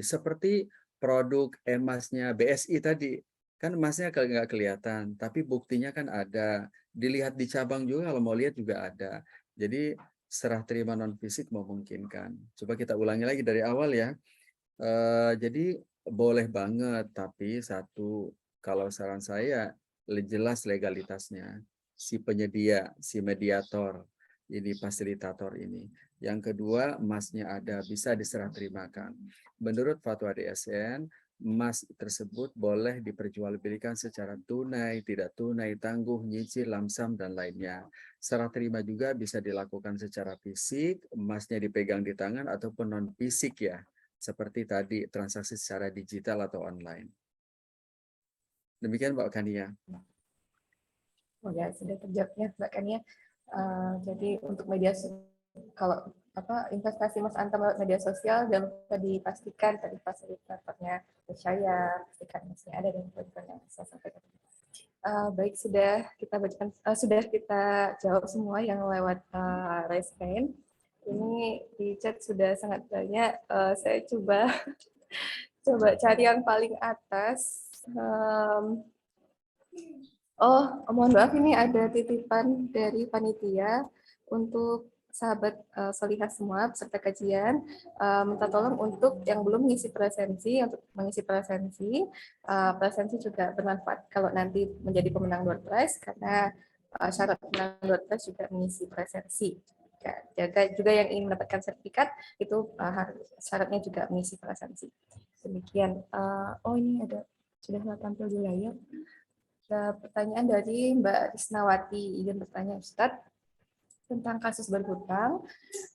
Seperti produk emasnya BSI tadi. Kan emasnya nggak kelihatan, tapi buktinya kan ada. Dilihat di cabang juga, kalau mau lihat juga ada. Jadi serah terima non fisik memungkinkan. Coba kita ulangi lagi dari awal ya. Jadi boleh banget, tapi satu, kalau saran saya jelas legalitasnya. Si penyedia, si mediator, ini fasilitator ini. Yang kedua, emasnya ada, bisa diserah terimakan. Menurut fatwa DSN, emas tersebut boleh diperjualbelikan secara tunai, tidak tunai, tangguh, nyicil, lamsam, dan lainnya. Serah terima juga bisa dilakukan secara fisik, emasnya dipegang di tangan, ataupun non-fisik ya, seperti tadi transaksi secara digital atau online. Demikian Mbak Kania. Oh ya, sudah terjawab ya Mbak Kania. Jadi untuk media kalau investasi Mas Anta melalui media sosial jangan lupa dipastikan tadi fasilitatornya percaya, pastikan masih ada dan poin-poin yang saya sampaikan. Baik, sudah kita bacakan, sudah kita jawab semua yang lewat raise hand. Ini di chat sudah sangat banyak. Saya coba cari yang paling atas. Mohon maaf, ini ada titipan dari panitia untuk sahabat solihah semua peserta kajian, minta tolong untuk yang belum mengisi presensi, untuk mengisi presensi. Presensi juga bermanfaat kalau nanti menjadi pemenang door prize, karena syarat pemenang door prize juga mengisi presensi. Jaga juga yang ingin mendapatkan sertifikat itu syaratnya juga mengisi presensi. Demikian. Ini ada sudah tampil di layar. Ada pertanyaan dari Mbak Risnawati, izin bertanya Ustadz tentang kasus berhutang.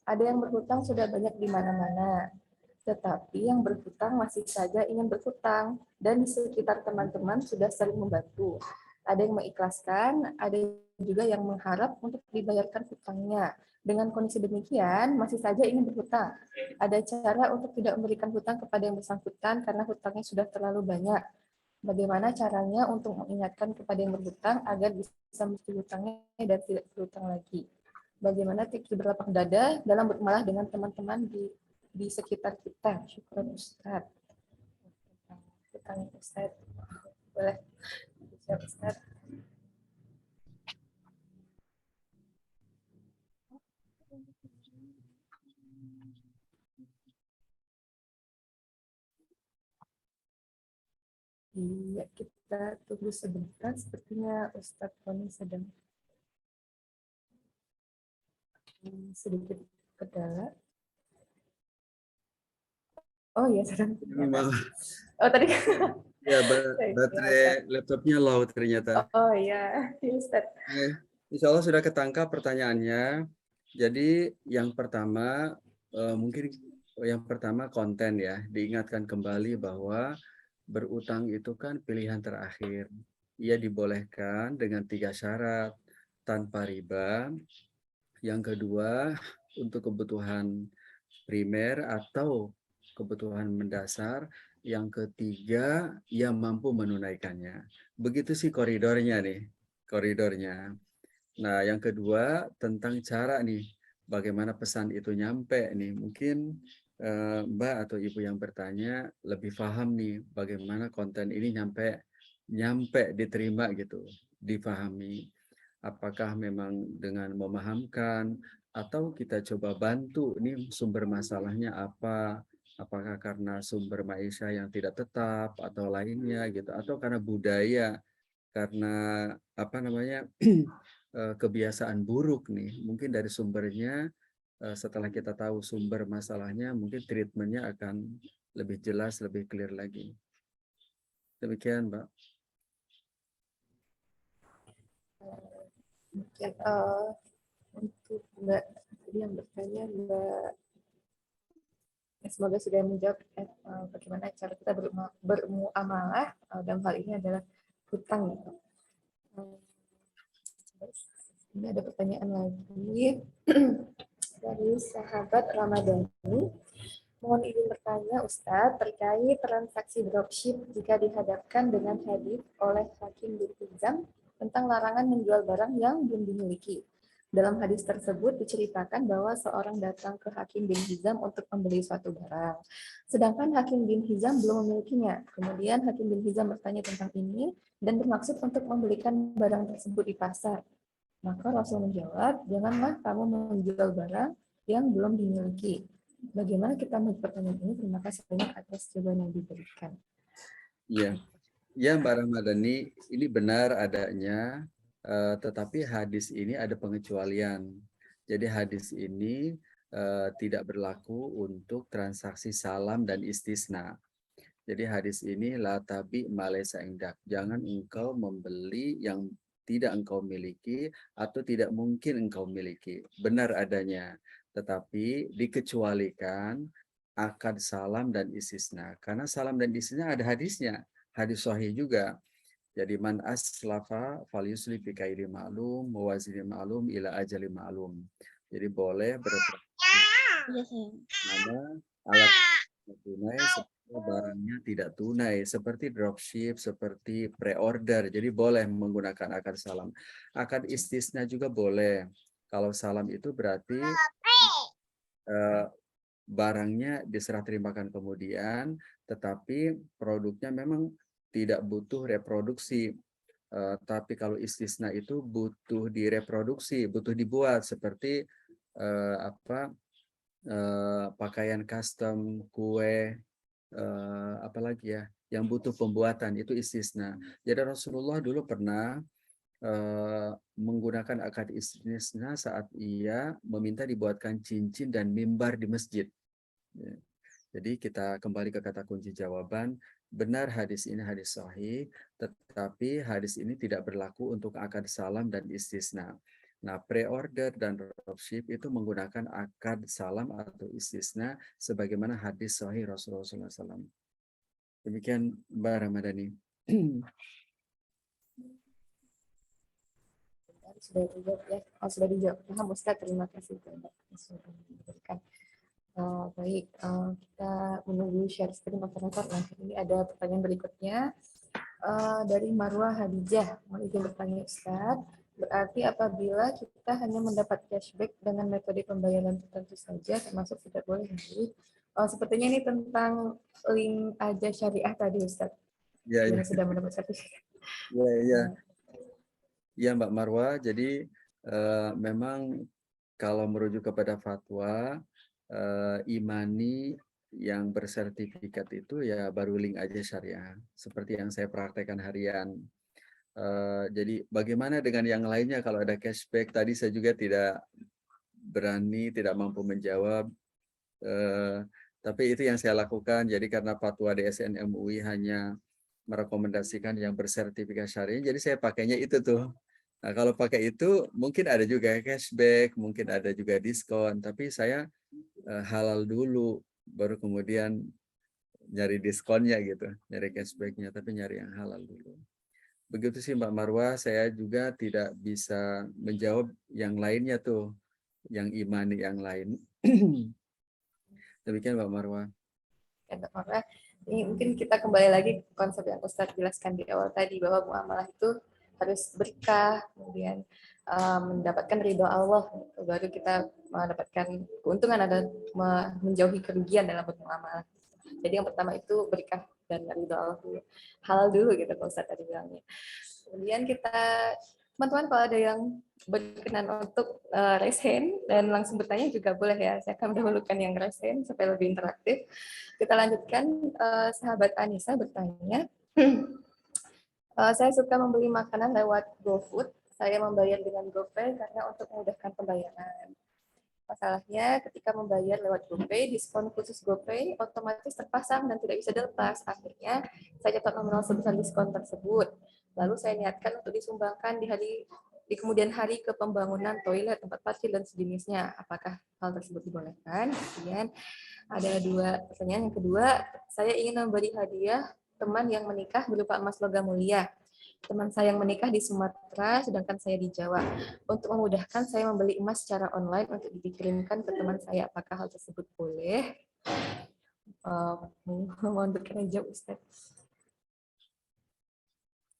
Ada yang berhutang sudah banyak di mana-mana, tetapi yang berhutang masih saja ingin berhutang dan di sekitar teman-teman sudah saling membantu. Ada yang mengikhlaskan, ada juga yang mengharap untuk dibayarkan hutangnya. Dengan kondisi demikian, masih saja ingin berhutang. Ada cara untuk tidak memberikan hutang kepada yang bersangkutan karena hutangnya sudah terlalu banyak. Bagaimana caranya untuk mengingatkan kepada yang berhutang agar bisa mesti hutangnya dan tidak berhutang lagi? Bagaimana tips berlapang dada dalam bermalah dengan teman-teman di sekitar kita? Syukur Ustaz. Hutang Ustaz. Boleh. Siap Ustaz. Iya, kita tunggu sebentar. Sepertinya Ustadz Tony sedang sedikit kendala. Oh iya, sedang. Oh tadi. Ya, baterai laptopnya low ternyata. Oh iya, Ustadz. Insya Allah sudah ketangkap pertanyaannya. Jadi yang pertama mungkin yang pertama konten ya, diingatkan kembali bahwa berutang itu kan pilihan terakhir. Ia dibolehkan dengan 3 syarat, tanpa riba. Yang kedua, untuk kebutuhan primer atau kebutuhan mendasar. Yang ketiga, ia mampu menunaikannya. Begitu sih koridornya nih, koridornya. Nah, yang kedua tentang cara nih, bagaimana pesan itu nyampe nih. Mungkin Mbak atau Ibu yang bertanya lebih paham nih bagaimana konten ini nyampe diterima gitu, dipahami. Apakah memang dengan memahamkan atau kita coba bantu nih sumber masalahnya apa? Apakah karena sumber maisha yang tidak tetap atau lainnya gitu, atau karena budaya, karena apa namanya kebiasaan buruk nih. Mungkin dari sumbernya setelah kita tahu sumber masalahnya, mungkin treatmentnya akan lebih jelas, lebih clear lagi. Demikian, Mbak. Mungkin untuk Mbak yang bertanya, Mbak, semoga sudah menjawab bagaimana cara kita bermuamalah dalam hal ini adalah hutang. Ini ada pertanyaan lagi dari sahabat Ramadhani. Mohon izin bertanya Ustadz terkait transaksi dropship jika dihadapkan dengan hadis oleh Hakim bin Hizam tentang larangan menjual barang yang belum dimiliki. Dalam hadis tersebut diceritakan bahwa seorang datang ke Hakim bin Hizam untuk membeli suatu barang. Sedangkan Hakim bin Hizam belum memilikinya. Kemudian Hakim bin Hizam bertanya tentang ini dan bermaksud untuk membelikan barang tersebut di pasar. Maka Rasul menjawab, janganlah kamu menjual barang yang belum dimiliki. Bagaimana kita menjawab pertanyaan ini? Terima kasih banyak atas jawaban yang diberikan. Ya, Mbak Ramadhani, ini benar adanya, tetapi hadis ini ada pengecualian. Jadi hadis ini tidak berlaku untuk transaksi salam dan istisna. Jadi hadis ini la tabi malaysa indak. Jangan engkau membeli yang tidak engkau miliki atau tidak mungkin engkau miliki. Benar adanya, tetapi dikecualikan akad salam dan istisna. Karena salam dan istisna ada hadisnya, hadis sahih juga. Jadi man aslafa falyusli bi kairi ma'lum muwazini ma'lum ila ajali ma'lum. Jadi boleh mana alat tunai seperti barangnya tidak tunai, seperti dropship, seperti pre-order. Jadi boleh menggunakan akad salam. Akad istisna juga boleh. Kalau salam itu berarti barangnya diserah terimakan kemudian, tetapi produknya memang tidak butuh reproduksi. Tapi kalau istisna itu butuh direproduksi, butuh dibuat seperti pakaian custom, kue, apalagi ya, yang butuh pembuatan itu istisna. Jadi Rasulullah dulu pernah menggunakan akad istisna saat ia meminta dibuatkan cincin dan mimbar di masjid. Jadi kita kembali ke kata kunci jawaban, benar hadis ini hadis sahih, tetapi hadis ini tidak berlaku untuk akad salam dan istisna. Nah, pre-order dan dropship itu menggunakan akad salam atau istisna sebagaimana hadis sahih Rasulullah SAW. Demikian Mbak Ramadhani. Sudah dijawab ya. Sudah dijawab. Paham Ustaz, terima kasih sudah diberikan. Baik, kita menunggu share screen masyarakat. Nah, ini ada pertanyaan berikutnya dari Marwah Hadijah. Mau izin bertanya Ustaz. Berarti apabila kita hanya mendapat cashback dengan metode pembayaran tertentu saja, termasuk tidak boleh membeli. Sepertinya ini tentang link aja syariah tadi Ustaz. Ya, yang sudah mendapat sertifikat. Ya Mbak Marwah, jadi memang kalau merujuk kepada fatwa imani yang bersertifikat itu ya baru link aja syariah, seperti yang saya praktekkan harian. Jadi bagaimana dengan yang lainnya kalau ada cashback? Tadi saya juga tidak berani, tidak mampu menjawab. Tapi itu yang saya lakukan. Jadi karena fatwa DSN MUI hanya merekomendasikan yang bersertifikat syariah, jadi saya pakainya itu tuh. Nah, kalau pakai itu mungkin ada juga cashback, mungkin ada juga diskon, tapi saya halal dulu, baru kemudian nyari diskonnya gitu, nyari cashbacknya, tapi nyari yang halal dulu. Begitu sih Mbak Marwah, saya juga tidak bisa menjawab yang lainnya tuh, yang imani yang lain. Demikian Mbak Marwah. Mbak Marwah, ini mungkin kita kembali lagi ke konsep yang Ustadz jelaskan di awal tadi, bahwa muamalah itu harus berkah, kemudian mendapatkan ridho Allah, baru kita mendapatkan keuntungan ada menjauhi kerugian dalam bermuamalah. Jadi yang pertama itu berkah dan ridho Allah dulu, halal dulu gitu Pak Ustadz tadi bilangnya. Kemudian kita, teman-teman kalau ada yang berkenan untuk raise hand dan langsung bertanya juga boleh ya. Saya akan mendahulukan yang raise hand supaya lebih interaktif. Kita lanjutkan, sahabat Anissa bertanya. Saya suka membeli makanan lewat GoFood. Saya membayar dengan GoPay karena untuk memudahkan pembayaran. Masalahnya ketika membayar lewat GoPay, diskon khusus GoPay otomatis terpasang dan tidak bisa dilepas. Akhirnya saya cetak nominal sebesar diskon tersebut. Lalu saya niatkan untuk disumbangkan di kemudian hari ke pembangunan toilet, tempat parkir dan sejenisnya. Apakah hal tersebut dibolehkan? Kemudian ada dua pertanyaan. Yang kedua, saya ingin memberi hadiah teman yang menikah berupa emas logam mulia. Teman saya yang menikah di Sumatera, sedangkan saya di Jawa. Untuk memudahkan, saya membeli emas secara online untuk dikirimkan ke teman saya. Apakah hal tersebut boleh? Mohon berkenan jawab, Ustaz.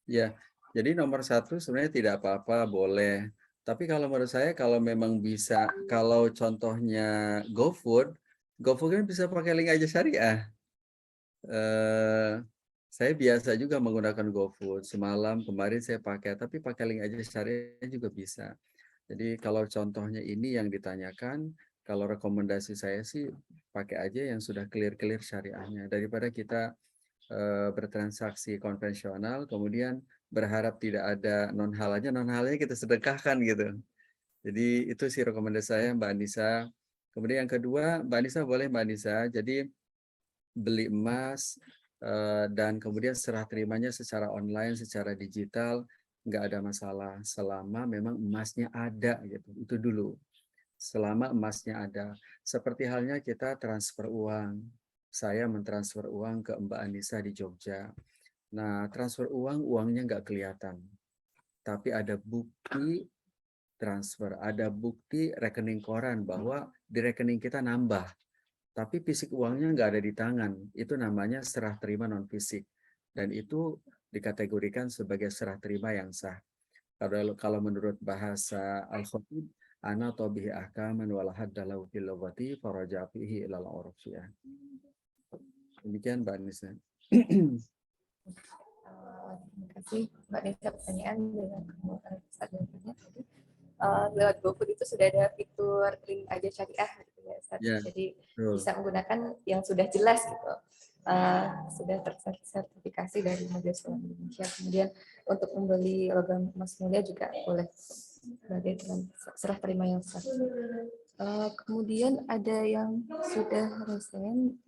Ya, jadi nomor satu sebenarnya tidak apa-apa, boleh. Tapi kalau menurut saya, kalau memang bisa, kalau contohnya GoFood kan bisa pakai link aja syariah. Saya biasa juga menggunakan GoFood. Semalam kemarin saya pakai, tapi pakai link aja syariah juga bisa. Jadi kalau contohnya ini yang ditanyakan, kalau rekomendasi saya sih pakai aja yang sudah clear-clear syariahnya, daripada kita bertransaksi konvensional, kemudian berharap tidak ada non-halalnya, non-halalnya kita sedekahkan gitu. Jadi itu sih rekomendasi saya Mbak Anissa. Kemudian yang kedua, Mbak Anissa boleh Mbak Anissa, jadi beli emas dan kemudian serah terimanya secara online, secara digital, nggak ada masalah selama memang emasnya ada gitu. Itu dulu. Selama emasnya ada. Seperti halnya kita transfer uang. Saya mentransfer uang ke Mbak Anissa di Jogja. Nah, transfer uang, uangnya nggak kelihatan. Tapi ada bukti transfer, ada bukti rekening koran bahwa di rekening kita nambah. Tapi fisik uangnya nggak ada di tangan. Itu namanya serah terima non fisik. Dan itu dikategorikan sebagai serah terima yang sah. Kalau menurut bahasa Al-Khatib, ana tobihi ahkaman wala hadda lahu fil lughati faraja fihi ilal urfiyah. Demikian Mbak Anissa. Terima kasih Mbak Nisa pertanyaan dengan jawabannya tadi. Lewat GoFood itu sudah ada fitur link aja syariah gitu ya, Ustaz. Jadi bisa menggunakan yang sudah jelas gitu. Sudah tersertifikasi dari Majelis Ulama Indonesia. Kemudian untuk membeli logam emas mulia juga boleh sebagai serah terima yang sah. Kemudian ada yang sudah resen,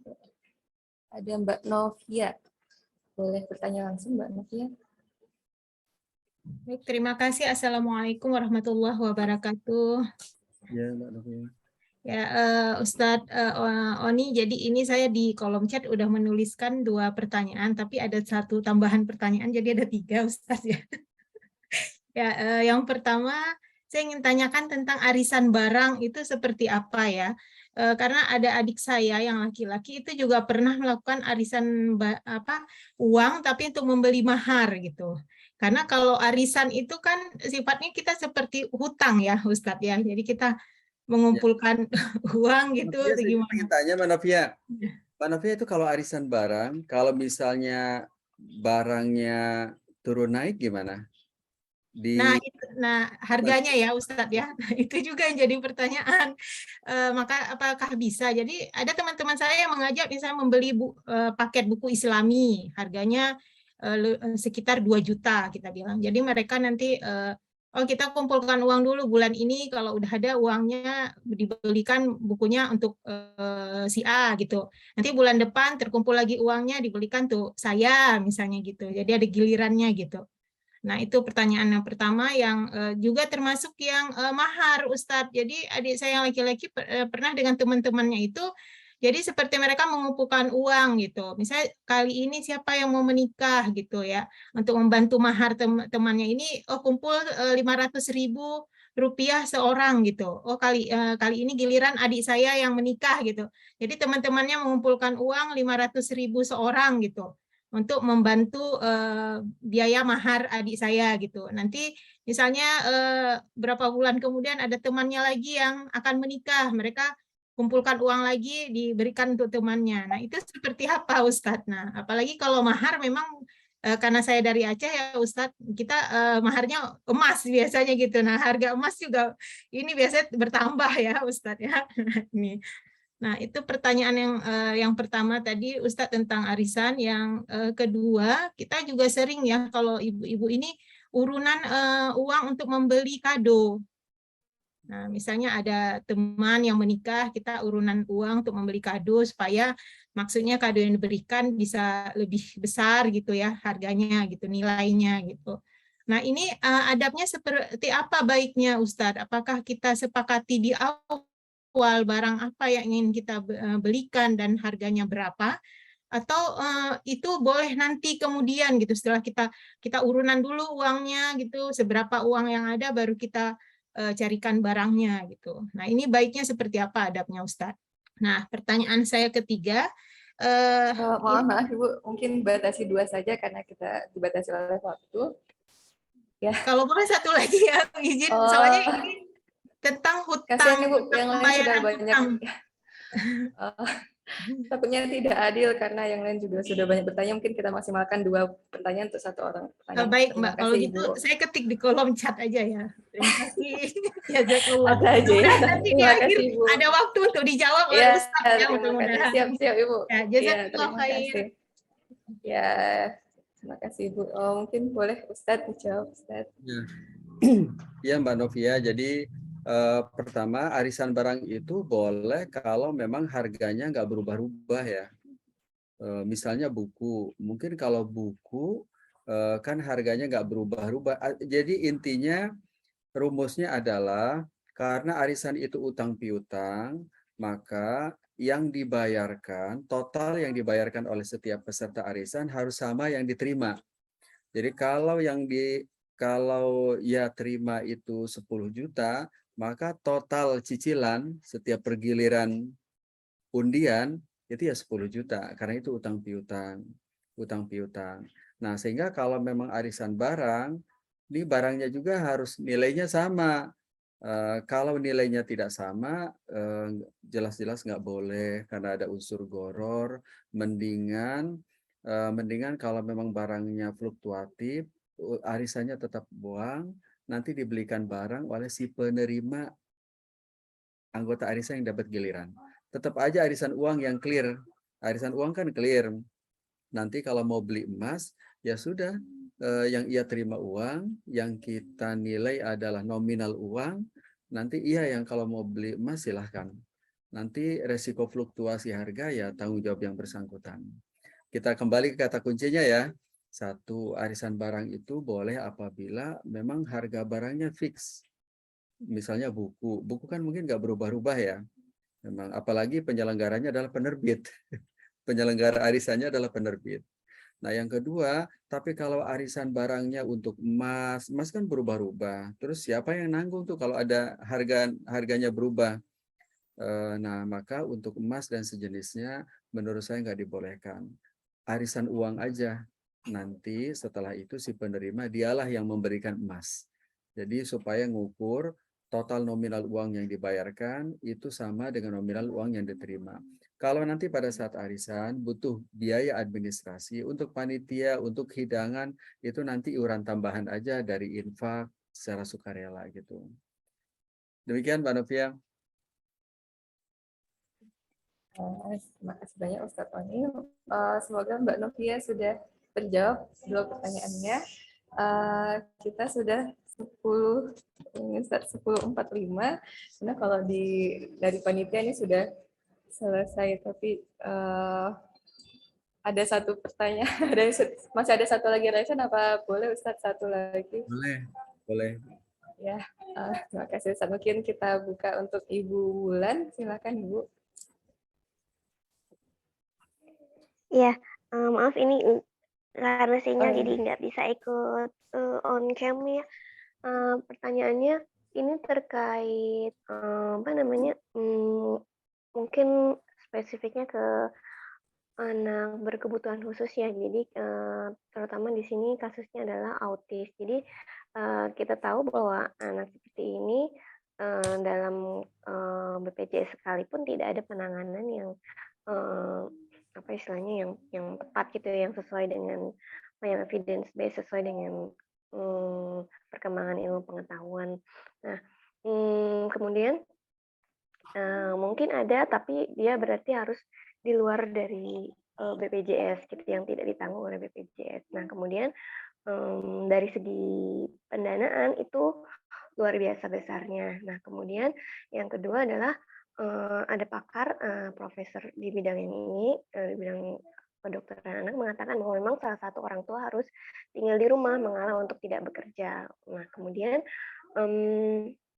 ada Mbak Novia. Boleh bertanya langsung Mbak Novia. Baik, terima kasih. Assalamualaikum warahmatullahi wabarakatuh. Ya, Mbak Novia. Ya, Ustadz Oni, jadi ini saya di kolom chat udah menuliskan 2 pertanyaan, tapi ada 1 tambahan pertanyaan, jadi ada 3 Ustadz ya. Ya, yang pertama saya ingin tanyakan tentang arisan barang itu seperti apa ya? Karena ada adik saya yang laki-laki itu juga pernah melakukan arisan uang, tapi untuk membeli mahar gitu. Karena kalau arisan itu kan sifatnya kita seperti hutang ya, Ustadz ya. Jadi kita mengumpulkan uang gitu. Gimana? Tanya Mbak Novia. Mbak Novia itu kalau arisan barang, kalau misalnya barangnya turun naik gimana? Nah, harganya ya Ustadz ya, itu juga yang jadi pertanyaan. Maka apakah bisa? Jadi ada teman-teman saya yang mengajak misalnya membeli paket buku Islami, harganya sekitar 2 juta kita bilang. Jadi mereka nanti kita kumpulkan uang dulu bulan ini, kalau udah ada uangnya dibelikan bukunya untuk si A gitu. Nanti bulan depan terkumpul lagi uangnya dibelikan tuh saya misalnya gitu. Jadi ada gilirannya gitu. Nah, itu pertanyaan yang pertama yang juga termasuk yang mahar, Ustadz. Jadi adik saya yang laki-laki pernah dengan teman-temannya itu, jadi seperti mereka mengumpulkan uang gitu. Misalnya kali ini siapa yang mau menikah gitu ya, untuk membantu mahar temannya ini, kumpul 500.000 rupiah seorang gitu. Kali ini giliran adik saya yang menikah gitu. Jadi teman-temannya mengumpulkan uang 500.000 seorang gitu, untuk membantu biaya mahar adik saya gitu. Nanti misalnya berapa bulan kemudian ada temannya lagi yang akan menikah, mereka kumpulkan uang lagi diberikan untuk temannya. Nah, itu seperti apa Ustadz? Nah, apalagi kalau mahar memang karena saya dari Aceh ya Ustadz, kita maharnya emas biasanya gitu. Nah, harga emas juga ini biasanya bertambah ya Ustadz ya. Ini. Nah, itu pertanyaan yang pertama tadi Ustadz tentang arisan. Yang kedua, kita juga sering ya kalau ibu-ibu ini urunan uang untuk membeli kado. Nah, misalnya ada teman yang menikah, kita urunan uang untuk membeli kado supaya maksudnya kado yang diberikan bisa lebih besar gitu ya harganya gitu, nilainya gitu. Nah, ini adabnya seperti apa baiknya Ustadz? Apakah kita sepakati di awal barang apa yang ingin kita belikan dan harganya berapa, atau itu boleh nanti kemudian gitu setelah kita urunan dulu uangnya gitu, seberapa uang yang ada baru kita carikan barangnya gitu. Nah, ini baiknya seperti apa adabnya Ustadz? Nah, pertanyaan saya ketiga, maaf Ibu, mungkin batasi 2 saja karena kita dibatasi oleh waktu. Ya. Kalau boleh 1 lagi ya, izin, soalnya ini tentang hutang. Kasihan Ibu, yang lain sudah banyak. Takutnya tidak adil karena yang lain juga sudah banyak bertanya. Mungkin kita maksimalkan 2 pertanyaan untuk 1 orang. Baik Mbak, kalau gitu Ibu, saya ketik di kolom chat aja ya. Terima kasih. Jazakallah. Ada aja ya. Nanti di akhir ada waktu untuk dijawab oleh Ustadz ya, mudah-mudahan. Siap Ibu. Ya, jazakallah khair. Ya, terima kasih Ibu. Mungkin boleh Ustadz dijawab Ustadz. Ya Mbak Novia, jadi pertama arisan barang itu boleh kalau memang harganya nggak berubah-ubah ya. Misalnya buku, mungkin kalau buku kan harganya nggak berubah-ubah. Jadi intinya rumusnya adalah karena arisan itu utang piutang, maka yang dibayarkan, total yang dibayarkan oleh setiap peserta arisan harus sama yang diterima. Jadi kalau ya terima itu 10 juta, maka total cicilan setiap pergiliran undian itu ya 10 juta, karena itu utang piutang. Nah, sehingga kalau memang arisan barang, ini barangnya juga harus nilainya sama. Kalau nilainya tidak sama, jelas-jelas nggak boleh karena ada unsur goror. Mendingan kalau memang barangnya fluktuatif, arisannya tetap buang, nanti dibelikan barang oleh si penerima anggota arisan yang dapat giliran. Tetap aja arisan uang yang clear. Arisan uang kan clear. Nanti kalau mau beli emas, ya sudah, yang ia terima uang, yang kita nilai adalah nominal uang, nanti iya yang kalau mau beli emas silahkan. Nanti resiko fluktuasi harga ya tanggung jawab yang bersangkutan. Kita kembali ke kata kuncinya ya. Satu, arisan barang itu boleh apabila memang harga barangnya fix. Misalnya buku kan mungkin nggak berubah-ubah ya. Memang apalagi penyelenggaranya adalah penerbit. Penyelenggara arisannya adalah penerbit. Nah, yang kedua, tapi kalau arisan barangnya untuk emas kan berubah-ubah. Terus siapa yang nanggung tuh kalau ada harganya berubah? Nah, maka untuk emas dan sejenisnya menurut saya nggak dibolehkan. Arisan uang aja. Nanti setelah itu si penerima dialah yang memberikan emas. Jadi supaya ngukur total nominal uang yang dibayarkan itu sama dengan nominal uang yang diterima. Kalau nanti pada saat arisan butuh biaya administrasi untuk panitia, untuk hidangan, itu nanti iuran tambahan aja dari infak secara sukarela gitu. Demikian Mbak Novia. Terima kasih banyak Ustadz Oni. Semoga Mbak Novia sudah menjawab dua pertanyaannya. Kita sudah 10:45. Karena kalau dari panitia ini sudah selesai, tapi ada satu pertanyaan, masih ada satu lagi resen, apa boleh Ustadz satu lagi? Boleh. Ya, terima kasih Ustadz. Mungkin kita buka untuk Ibu Wulan, silakan Ibu. Ya, maaf ini karena sinyal jadi nggak bisa ikut on cam ya. Pertanyaannya ini terkait mungkin spesifiknya ke anak berkebutuhan khusus ya. Jadi terutama di sini kasusnya adalah autis. Jadi kita tahu bahwa anak seperti ini dalam BPJS sekalipun tidak ada penanganan yang yang tepat gitu, yang sesuai dengan yang evidence based, sesuai dengan perkembangan ilmu pengetahuan. Nah, kemudian mungkin ada, tapi dia berarti harus di luar dari BPJS gitu, yang tidak ditanggung oleh BPJS. Nah, kemudian dari segi pendanaan itu luar biasa besarnya. Nah, kemudian yang kedua adalah ada pakar profesor di bidang ini, di bidang kedokteran anak, mengatakan bahwa memang salah satu orang tua harus tinggal di rumah, mengalah untuk tidak bekerja. Nah, kemudian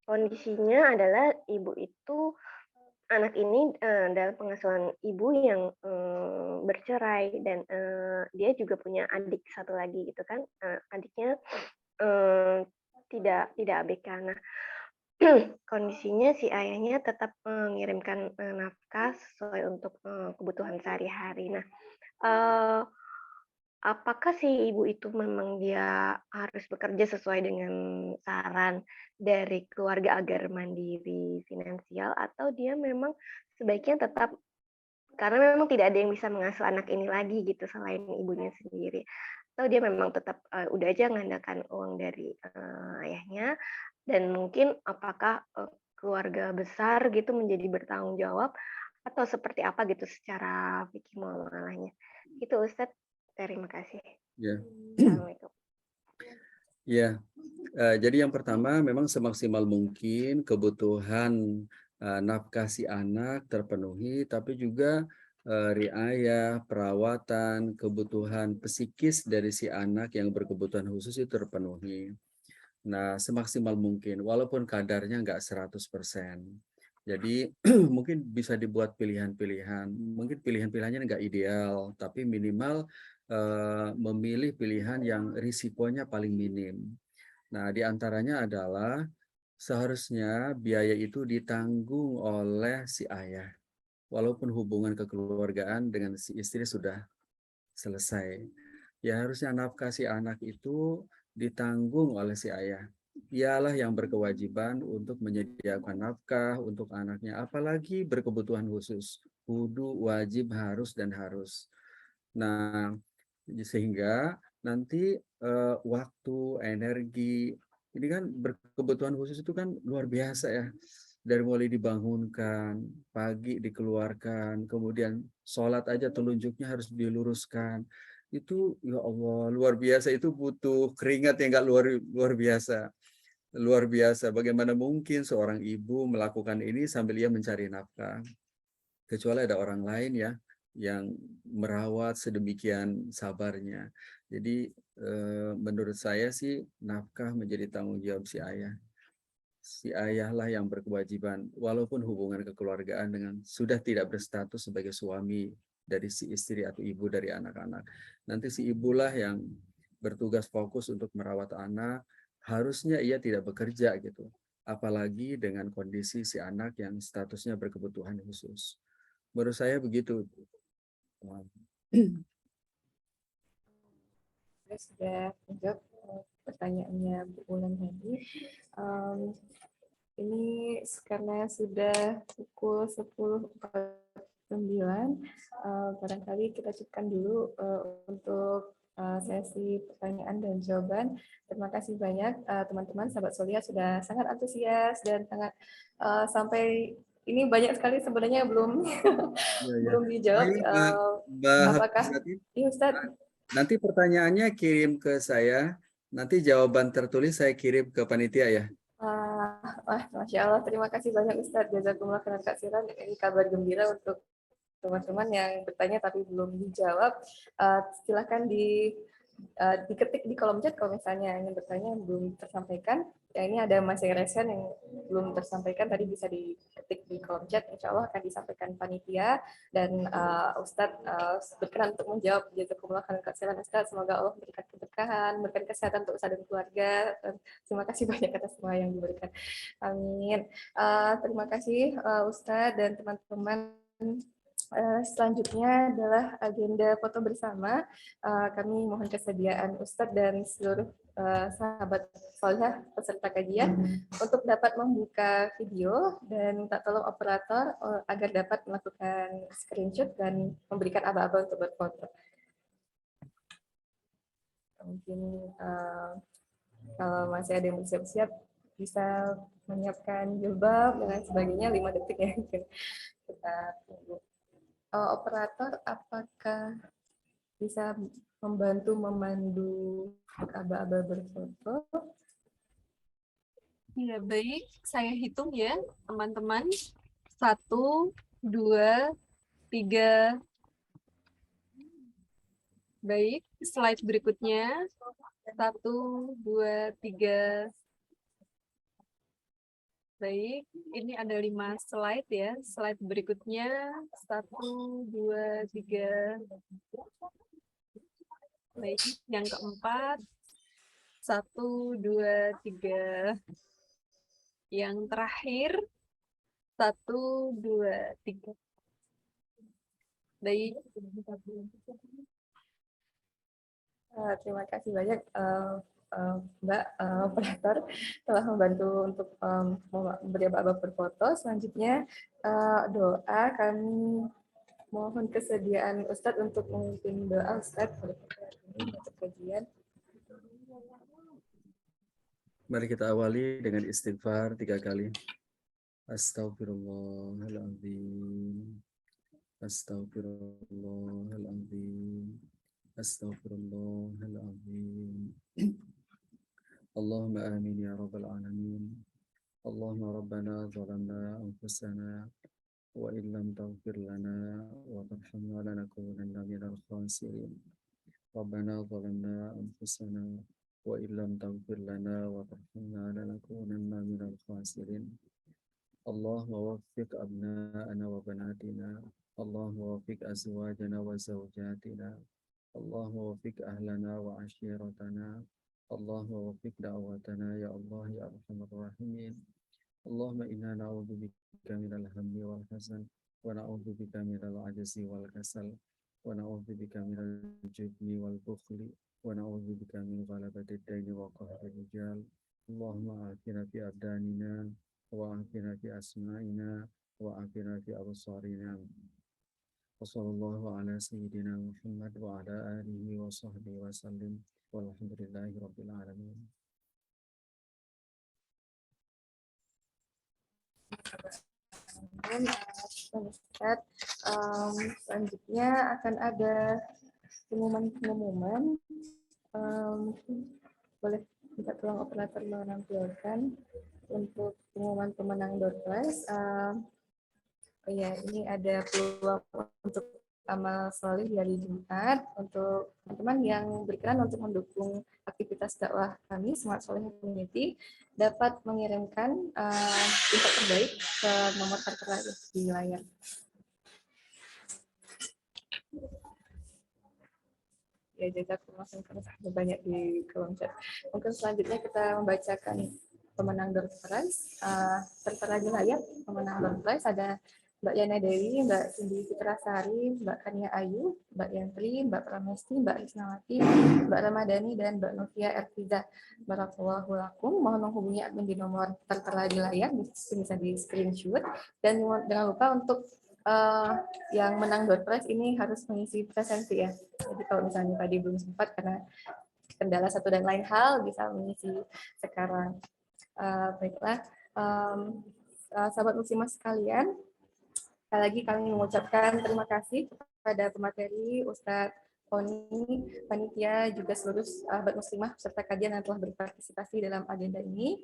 kondisinya adalah ibu itu, anak ini dalam pengasuhan ibu yang bercerai, dan dia juga punya adik satu lagi gitu kan, adiknya tidak ABK. Nah, kondisinya si ayahnya tetap mengirimkan nafkah sesuai untuk kebutuhan sehari-hari. Nah, apakah si ibu itu memang dia harus bekerja sesuai dengan saran dari keluarga agar mandiri finansial, atau dia memang sebaiknya tetap, karena memang tidak ada yang bisa mengasuh anak ini lagi gitu selain ibunya sendiri, atau dia memang tetap udah aja mengandalkan uang dari ayahnya, dan mungkin apakah keluarga besar gitu menjadi bertanggung jawab, atau seperti apa gitu secara fikih muamalahnya. Itu Ustadz, terima kasih. Ya. Assalamualaikum. Ya, jadi yang pertama memang semaksimal mungkin kebutuhan nafkah si anak terpenuhi, tapi juga riayah, perawatan, kebutuhan psikis dari si anak yang berkebutuhan khusus itu terpenuhi. Nah, semaksimal mungkin, walaupun kadarnya nggak 100%. Jadi mungkin bisa dibuat pilihan-pilihan. Mungkin pilihan-pilihannya nggak ideal, tapi minimal memilih pilihan yang risikonya paling minim. Nah, di antaranya adalah seharusnya biaya itu ditanggung oleh si ayah. Walaupun hubungan kekeluargaan dengan si istri sudah selesai. Ya harusnya nafkah si anak itu ditanggung oleh si ayah. Ialah yang berkewajiban untuk menyediakan nafkah untuk anaknya, apalagi berkebutuhan khusus. Kudu, wajib, harus, dan harus. Nah, sehingga nanti waktu, energi, ini kan berkebutuhan khusus itu kan luar biasa ya. Dari mulai dibangunkan, pagi dikeluarkan, kemudian sholat aja telunjuknya harus diluruskan. Itu ya Allah luar biasa, itu butuh keringat yang nggak luar biasa. Luar biasa, bagaimana mungkin seorang ibu melakukan ini sambil ia mencari nafkah. Kecuali ada orang lain ya yang merawat sedemikian sabarnya. Jadi menurut saya sih nafkah menjadi tanggung jawab si ayah. Si ayahlah yang berkewajiban, walaupun hubungan kekeluargaan dengan sudah tidak berstatus sebagai suami dari si istri atau ibu dari anak-anak. Nanti si ibulah yang bertugas fokus untuk merawat anak, harusnya ia tidak bekerja gitu. Apalagi dengan kondisi si anak yang statusnya berkebutuhan khusus. Menurut saya begitu. Saya sudah menjawab pertanyaannya Bu Ulan tadi. Ini karena sudah pukul 10.49, barangkali kita cukupkan dulu untuk sesi pertanyaan dan jawaban. Terima kasih banyak teman-teman sahabat Solia sudah sangat antusias dan sangat sampai ini banyak sekali sebenarnya belum belum dijawab. Apakah iya Ustaz? Nanti pertanyaannya kirim ke saya, nanti jawaban tertulis saya kirim ke panitia ya. Wah, Masya Allah, terima kasih banyak Ustadz. Jazakumullah khairan katsiran. Ini kabar gembira untuk teman-teman yang bertanya tapi belum dijawab. Silakan diketik di kolom chat kalau misalnya ingin bertanya yang belum tersampaikan. Ya, ini ada masih resen yang belum tersampaikan, tadi bisa diketik di kolom chat. Insya Allah akan disampaikan panitia dan Ustadz berkenan untuk menjawab. Jazakumullah khairan katsiran Ustadz. Semoga Allah memberikan keberkahan, memberikan kesehatan untuk Ustadz dan keluarga. Terima kasih banyak atas semua yang diberikan. Amin. Terima kasih Ustadz dan teman-teman. Selanjutnya adalah agenda foto bersama. Kami mohon kesediaan Ustadz dan seluruh sahabat Solihah peserta kajian untuk dapat membuka video dan minta tolong operator agar dapat melakukan screenshot dan memberikan aba-aba untuk berfoto. Mungkin kalau masih ada yang bersiap-siap bisa menyiapkan jilbab dan lain sebagainya, 5 detik ya. Kita tunggu. Operator, apakah bisa membantu memandu aba-aba berfoto? Ya, baik. Saya hitung ya, teman-teman. 1, 2, 3. Baik, slide berikutnya. 1, 2, 3. Baik, ini ada 5 slide ya. Slide berikutnya 1, 2, 3. Baik, yang keempat 1, 2, 3. Yang terakhir 1, 2, 3. Baik. Terima kasih banyak Mbak operator telah membantu untuk memberi aba-aba berfoto. Selanjutnya doa, kami mohon kesediaan Ustadz untuk memimpin doa Ustadz untuk kajian. Mari kita awali dengan istighfar 3 kali. Astaghfirullahaladzim. Astaghfirullahaladzim. Astaghfirullahaladzim. Allahumma amin ya rabbal alamin. Allahumma rabbana zalamna anfusana وإن لم تغفر لنا وترحمنا لنكونن من الخاسرين ربنا ظلمنا أنفسنا وإن لم تغفر لنا وترحمنا لنكونن من الخاسرين اللهم وفق أبناءنا وبناتنا اللهم وفق أزواجنا وزوجاتنا اللهم وفق أهلنا وعشيرتنا اللهم وفق دعوتنا يا الله يا أرحم الراحمين اللهم إنا نعوذ بك من الهم والحزن ونعوذ بك من العجز والكسل ونعوذ بك من الجبن والبخل ونعوذ بك من غلبة الدين وقهر الرجال اللهم عافنا في أبداننا وعافنا في أسماعنا وعافنا في أبصارنا وصلى الله على سيدنا محمد وعلى آله وصحبه وسلم والحمد لله رب العالمين. Ustaz, selanjutnya akan ada pengumuman. Boleh minta tolong operator menampilkan untuk pengumuman pemenang door prize. Ya, ini ada peluang untuk amal soleh di hari Jumat untuk teman-teman yang berkenan untuk mendukung aktivitas dakwah kami Smart Soleh Community dapat mengirimkan info terbaik ke nomor tertera di layar. Ya, jazakumullah khairan, banyak di kolom chat. Mungkin selanjutnya kita membacakan pemenang door prize. Tertera di layar pemenang door prize ada Mbak Yana Dewi, Mbak Cindy Fitrasari, Mbak Kania Ayu, Mbak Yantri, Mbak Pramesti, Mbak Risnawati, Mbak Ramadhani, dan Mbak Novia Ertiza. Barakallahu lakum. Mohon menghubungi admin di nomor tertera di layar, bisa di screenshot. Dan jangan lupa untuk yang menang door prize ini harus mengisi presensi ya. Jadi kalau misalnya tadi belum sempat karena kendala satu dan lain hal, bisa mengisi sekarang. Baiklah, sahabat muslimah sekalian, sekali lagi kami mengucapkan terima kasih kepada pemateri, Ustadz Oni, panitia, juga seluruh sahabat muslimah serta kajian yang telah berpartisipasi dalam agenda ini.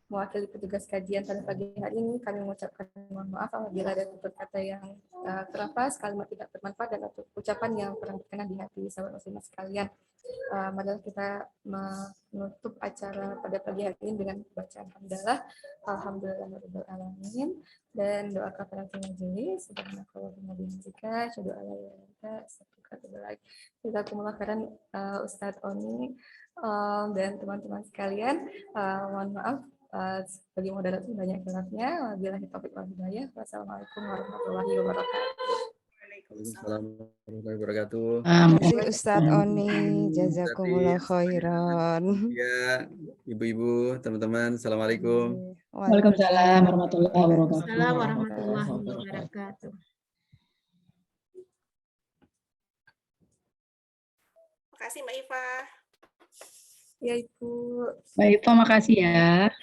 Mewakili petugas kajian pada pagi hari ini, kami mengucapkan mohon maaf apabila ada tutur kata yang terlepas, kalimat tidak bermanfaat, dan ucapan yang kurang berkenan di hati sahabat muslimah sekalian. Mari kita menutup acara pada pagi hari ini dengan bacaan hamdalah, alhamdulillahirabbil alamin, dan doa kafaratul majelis, subhanakallahumma wa bihamdika, asyhadu an la ilaha illa anta, astaghfiruka wa atubu ilaik. Jazakumullah khairan Ustadz Oni dan teman-teman sekalian. Mohon maaf bagi moderator banyak gelapnya. Wabillahi taufiq wal hidayah. Wassalamualaikum warahmatullahi wabarakatuh. Waalaikumsalam warahmatullahi wabarakatuh. Terima kasih Ustadz Oni, jazakumullah khairan. Ya, ibu-ibu, teman-teman, assalamualaikum. Waalaikumsalam warahmatullahi wabarakatuh. Assalamualaikum warahmatullahi wabarakatuh. Terima kasih Mbak Iva. Ya, Ibu. Mbak Iva, makasih ya.